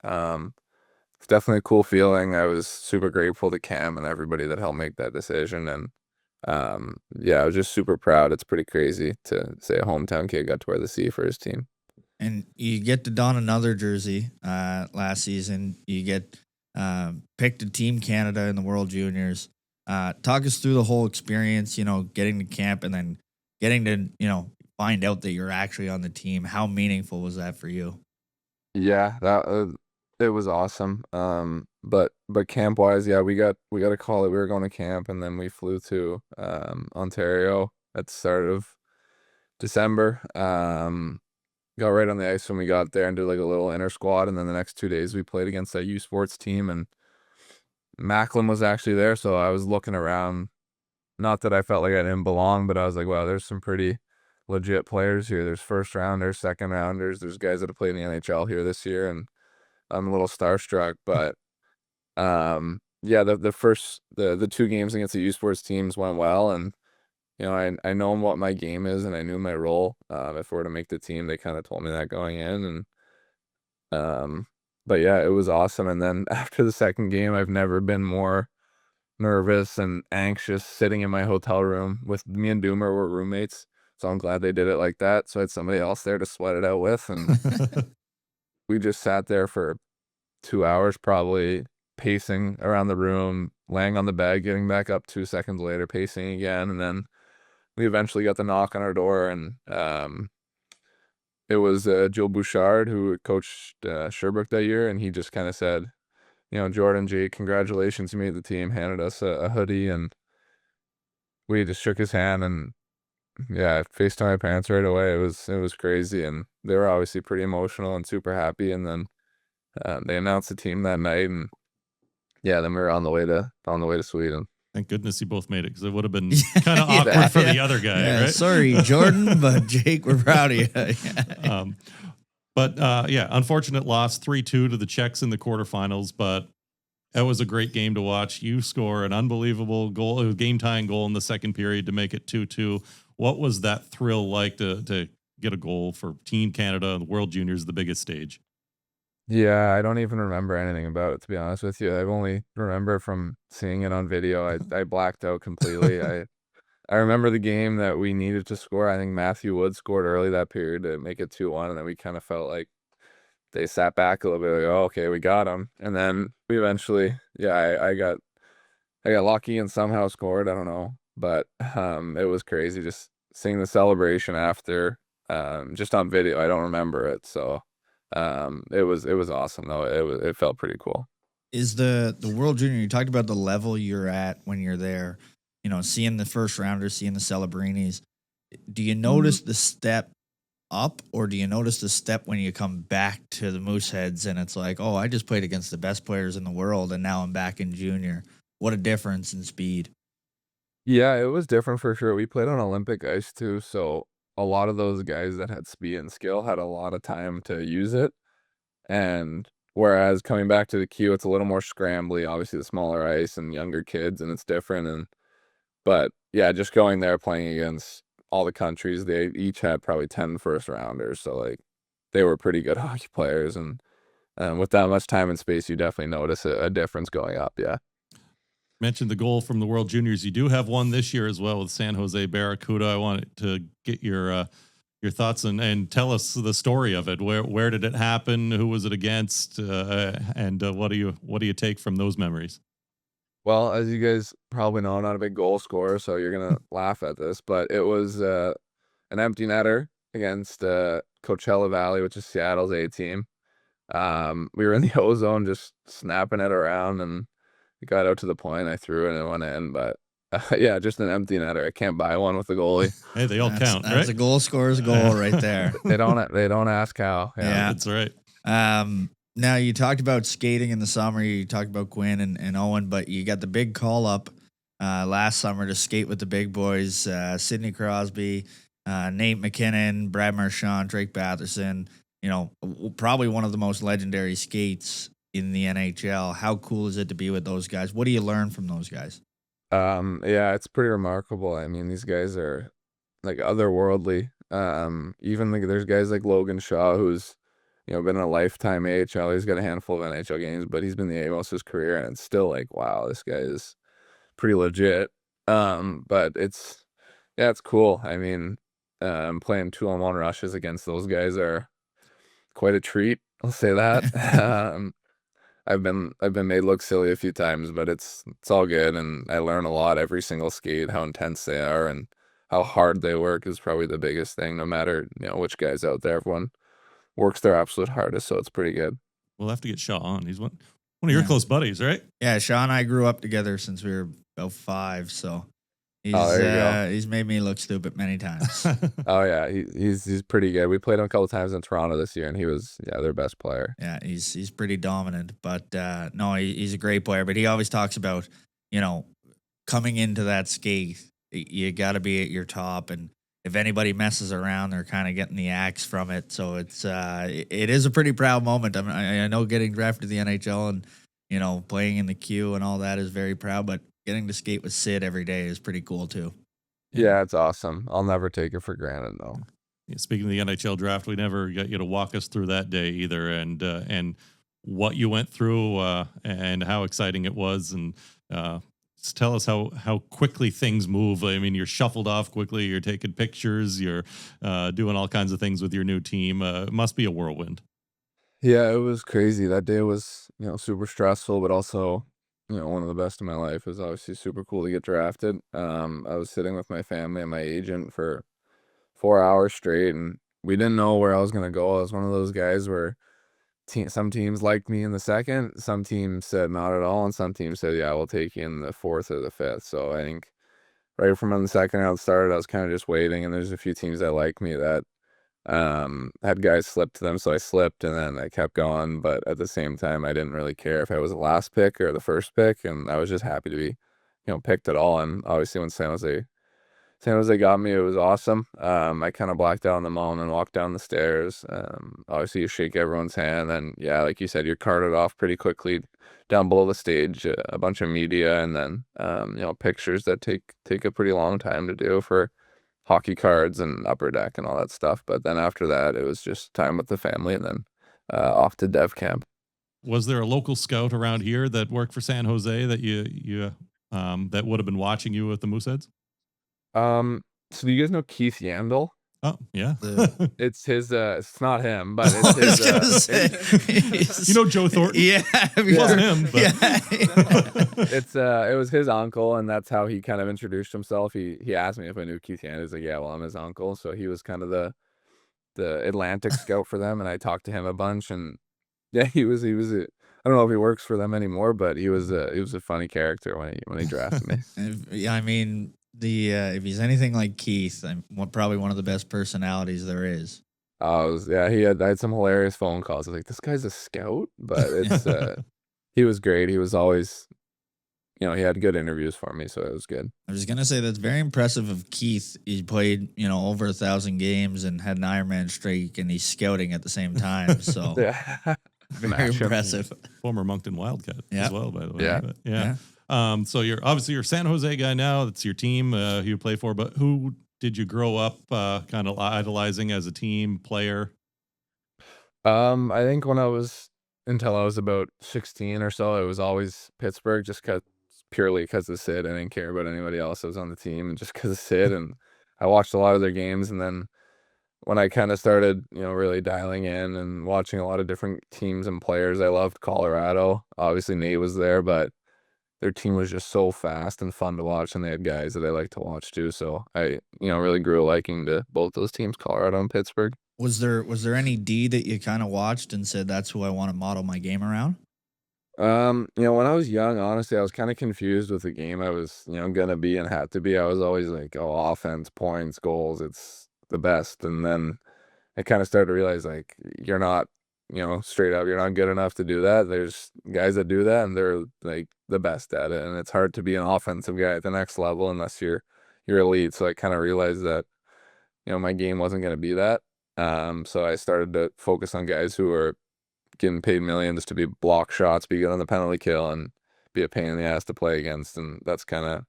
it's definitely a cool feeling. I was super grateful to Cam and everybody that helped make that decision. And yeah, I was just super proud. It's pretty crazy to say a hometown kid got to wear the C for his team. And you get to don another jersey last season. You get picked to Team Canada in the World Juniors. Talk us through the whole experience, getting to camp and then getting to, find out that you're actually on the team. How meaningful was that for you? Yeah, that it was awesome. But camp wise, yeah, we got a call that we were going to camp, and then we flew to Ontario at the start of December. Got right on the ice when we got there and did like a little inter squad, and then the next 2 days we played against that U Sports team, and Macklin was actually there, so I was looking around. Not that I felt like I didn't belong, but I was like, wow, there's some pretty legit players here. There's first rounders, second rounders. There's guys that have played in the NHL here this year, and I'm a little starstruck. But yeah, the 2 games against the U Sports teams went well, and I know what my game is, and I knew my role. If we were to make the team, they kind of told me that going in, and but yeah, it was awesome. And then after the second game, I've never been more nervous and anxious sitting in my hotel room with me and Doomer were roommates. So I'm glad they did it like that. So I had somebody else there to sweat it out with. And we just sat there for 2 hours, probably pacing around the room, laying on the bed, getting back up 2 seconds later, pacing again. And then we eventually got the knock on our door, and it was Joe Bouchard who coached Sherbrooke that year. And he just kind of said, Jordan, Jake, congratulations, you made the team, handed us a hoodie, and we just shook his hand, and Yeah, I FaceTime my parents right away. It was crazy, and they were obviously pretty emotional and super happy. And then they announced the team that night, and yeah, then we were on the way to Sweden. Thank goodness you both made it, because it would have been kind of Yeah, awkward for yeah. the other guy, Yeah, right? sorry, Jordan, but Jake, we're proud of you. Yeah. But yeah, unfortunate loss 3-2 to the Czechs in the quarterfinals, but that was a great game to watch. You score an unbelievable goal, a game-tying goal in the second period to make it 2-2. What was that thrill like to get a goal for Team Canada and the World Juniors, the biggest stage? Yeah, I don't even remember anything about it, to be honest with you. I've only remember from seeing it on video. I blacked out completely. I remember the game that we needed to score. I think Matthew Wood scored early that period to make it 2-1, and then we kind of felt like they sat back a little bit, like, oh, okay, we got him. And then we eventually, yeah, I got lucky and somehow scored. I don't know, but it was crazy just seeing the celebration after, just on video. I don't remember it, so it was awesome though. It felt pretty cool. Is the World Junior, you talked about the level you're at when you're there, seeing the first rounders, seeing the Celebrinis. Do you notice the step up, or do you notice the step when you come back to the Mooseheads and it's like, oh, I just played against the best players in the world and now I'm back in junior? What a difference in speed. Yeah, it was different for sure. We played on Olympic ice too, so a lot of those guys that had speed and skill had a lot of time to use it. And whereas coming back to the queue, it's a little more scrambly, obviously the smaller ice and younger kids, and it's different. But yeah, just going there playing against all the countries, they each had probably 10 first rounders, so like they were pretty good hockey players. And with that much time and space, you definitely notice a difference going up. Yeah. Mentioned the goal from the World Juniors. You do have one this year as well with San Jose Barracuda. I wanted to get your thoughts and tell us the story of it. Where did it happen? Who was it against? And what do you take from those memories? Well, as you guys probably know, I'm not a big goal scorer, so you're gonna laugh at this, but it was an empty netter against Coachella Valley, which is Seattle's A team. We were in the O zone, just snapping it around, and it got out to the point. I threw it and it went in, but yeah, just an empty netter. I can't buy one with the goalie. Hey, they all count, That's right? a goal scorer's goal right there. They don't ask how. Yeah. That's right. Now you talked about skating in the summer. You talked about Quinn and Owen, but you got the big call up last summer to skate with the big boys: Sidney Crosby, Nate McKinnon, Brad Marchand, Drake Batherson. Probably one of the most legendary skates in the NHL. How cool is it to be with those guys? What do you learn from those guys? Yeah, it's pretty remarkable. I mean, these guys are like otherworldly. Even like there's guys like Logan Shaw, who's been a lifetime AHL. He's got a handful of NHL games, but he's been the A most of his career, and it's still like, wow, this guy is pretty legit. But it's cool. I mean, playing 2-on-1 rushes against those guys are quite a treat. I'll say that. I've been made look silly a few times, but it's all good, and I learn a lot every single skate, how intense they are and how hard they work is probably the biggest thing. No matter which guy's out there, everyone works their absolute hardest, so it's pretty good. We'll have to get Shaw on. He's one of your close buddies, right? Yeah, Shaw and I grew up together since we were about 5, so There you go. he's made me look stupid many times. Oh yeah, he's pretty good. We played him a couple times in Toronto this year, and he was their best player. Yeah, he's pretty dominant, but no, he's a great player. But he always talks about, coming into that skate, you got to be at your top, and if anybody messes around, they're kind of getting the axe from it. So it is a pretty proud moment. I mean, I know getting drafted to the NHL and playing in the queue and all that is very proud, but getting to skate with Sid every day is pretty cool too. Yeah, it's awesome. I'll never take it for granted though. Yeah, speaking of the NHL draft, we never got you to walk us through that day either, and what you went through, and how exciting it was, and just tell us how quickly things move. I mean, you're shuffled off quickly. You're taking pictures. You're doing all kinds of things with your new team. It must be a whirlwind. Yeah, it was crazy. That day was super stressful, but also one of the best of my life. It was obviously super cool to get drafted. I was sitting with my family and my agent for 4 hours straight, and we didn't know where I was gonna go. I was one of those guys where some teams liked me in the second, some teams said not at all, and some teams said, yeah, we'll take you in the fourth or the fifth. So I think right from when the second round started, I was kind of just waiting, and there's a few teams that like me that had guys slip to them, so I slipped, and then I kept going. But at the same time, I didn't really care if I was the last pick or the first pick, and I was just happy to be, picked at all. And obviously, when San Jose got me, it was awesome. I kind of blacked out on the mound and walked down the stairs. Obviously, you shake everyone's hand, and yeah, like you said, you're carted off pretty quickly down below the stage. A bunch of media, and then pictures that take a pretty long time to do for hockey cards and upper deck and all that stuff. But then after that, it was just time with the family, and then off to dev camp. Was there a local scout around here that worked for San Jose that you that would have been watching you with the Mooseheads? So do you guys know Keith Yandel? Oh yeah, It's his. It's not him, but I it's was his. gonna say, you know Joe Thornton. yeah, It wasn't him, but It was his uncle, and that's how he kind of introduced himself. He asked me if I knew Keith Yandel. He's like, yeah, well, I'm his uncle. So he was kind of the Atlantic scout for them, and I talked to him a bunch. And yeah, he was I don't know if he works for them anymore, but he was a funny character when he drafted me. Yeah, I mean, if he's anything like Keith, probably one of the best personalities there is. I had some hilarious phone calls. I was like, this guy's a scout, but it's he was great. He was always, he had good interviews for me, so it was good. I was gonna say that's very impressive of Keith. He played, over 1,000 games and had an Ironman streak, and he's scouting at the same time. So Yeah. very impressive. former Moncton Wildcat as well, by the way. Yeah. But, yeah. So you're a San Jose guy now. That's your team who you play for. But who did you grow up kind of idolizing as a team player? I think until I was about 16 or so, it was always Pittsburgh, just purely because of Sid. I didn't care about anybody else that was on the team, and just because of Sid. And I watched a lot of their games, and then when I kind of started, really dialing in and watching a lot of different teams and players, I loved Colorado. Obviously, Nate was there, but their team was just so fast and fun to watch, and they had guys that I like to watch too. So I, really grew a liking to both those teams, Colorado and Pittsburgh. Was there any D that you kind of watched and said that's who I want to model my game around? When I was young, honestly, I was kind of confused with the game I was, gonna be and had to be. I was always like, oh, offense, points, goals, it's the best. And then I kind of started to realize, like, you're not, straight up, you're not good enough to do that. There's guys that do that, and they're like the best at it. And it's hard to be an offensive guy at the next level unless you're elite. So I kind of realized that, my game wasn't gonna be that. So I started to focus on guys who are getting paid millions to be block shots, be good on the penalty kill, and be a pain in the ass to play against. And that's kind of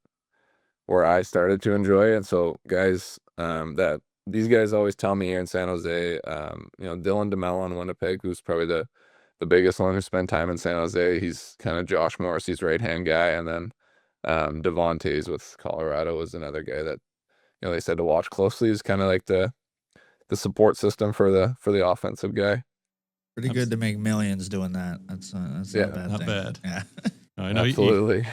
where I started to enjoy it. And so guys, that these guys always tell me here in San Jose, Dylan DeMello in Winnipeg, who's probably the biggest one who spent time in San Jose. He's kind of Josh Morrissey's right-hand guy. And then Devontae's with Colorado is another guy that, they said to watch closely. Is kind of like the support system for the offensive guy. Pretty good to make millions doing that. That's not a bad Not thing. bad. Yeah. I know Absolutely.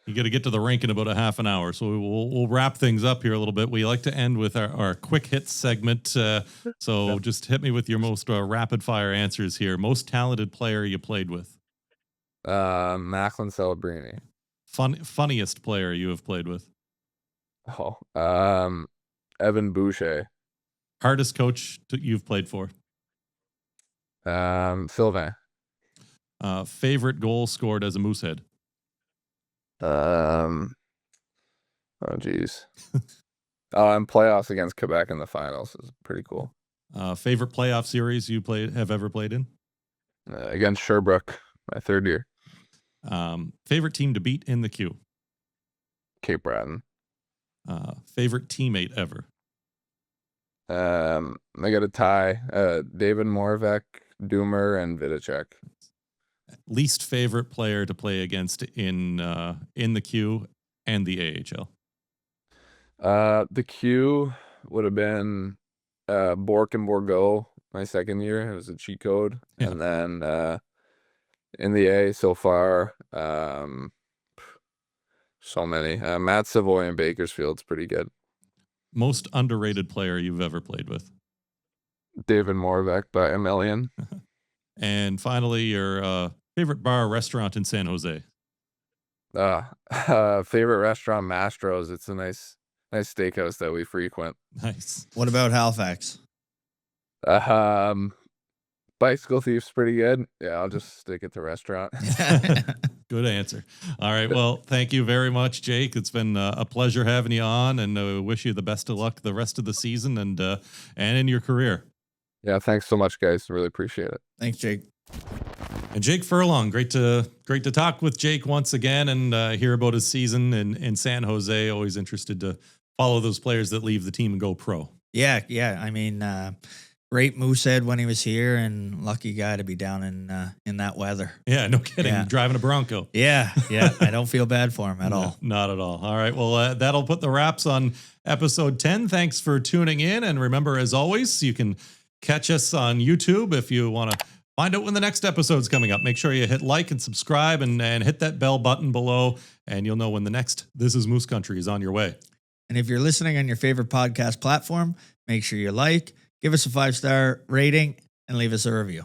you got to get to the rink in about a half an hour, so we'll wrap things up here a little bit. We like to end with our quick hits segment, so just hit me with your most rapid fire answers here. Most talented player you played with? Macklin Celebrini. Funniest player you have played with? Oh, Evan Boucher. Hardest coach you've played for? Sylvain. Favorite goal scored as a Moosehead? Oh geez. And playoffs against Quebec in the finals is pretty cool. Favorite playoff series you have ever played in? Against Sherbrooke, my third year. Favorite team to beat in the Q? Cape Breton. Favorite teammate ever? I got a tie. David Morvek, Doomer, and Vidicek. Least favorite player to play against in the Q and the AHL? The Q would have been Bork and Borgo my second year. It was a cheat code. Yeah. And then in the A so far, so many. Matt Savoy and Bakersfield's pretty good. Most underrated player you've ever played with? David Morvek by a million. And finally, your favorite bar or restaurant in San Jose? Favorite restaurant, Mastro's. It's a nice steakhouse that we frequent. Nice. What about Halifax? Bicycle Thief's pretty good. Yeah, I'll just stick it to restaurant. Good answer. All right. Well, thank you very much, Jake. It's been a pleasure having you on, and wish you the best of luck the rest of the season and in your career. Yeah, thanks so much, guys. Really appreciate it. Thanks, Jake. And Jake Furlong, great to talk with Jake once again and hear about his season in San Jose. Always interested to follow those players that leave the team and go pro. Yeah. I mean, great Moosehead when he was here, and lucky guy to be down in that weather. Yeah, no kidding. Yeah. Driving a Bronco. Yeah. I don't feel bad for him at all. Not at all. All right. Well, that'll put the wraps on episode 10. Thanks for tuning in. And remember, as always, you can catch us on YouTube if you want to find out when the next episode's coming up. Make sure you hit like and subscribe and hit that bell button below, and you'll know when the next This is Moose Country is on your way. And if you're listening on your favorite podcast platform, make sure you like, give us a 5-star rating, and leave us a review.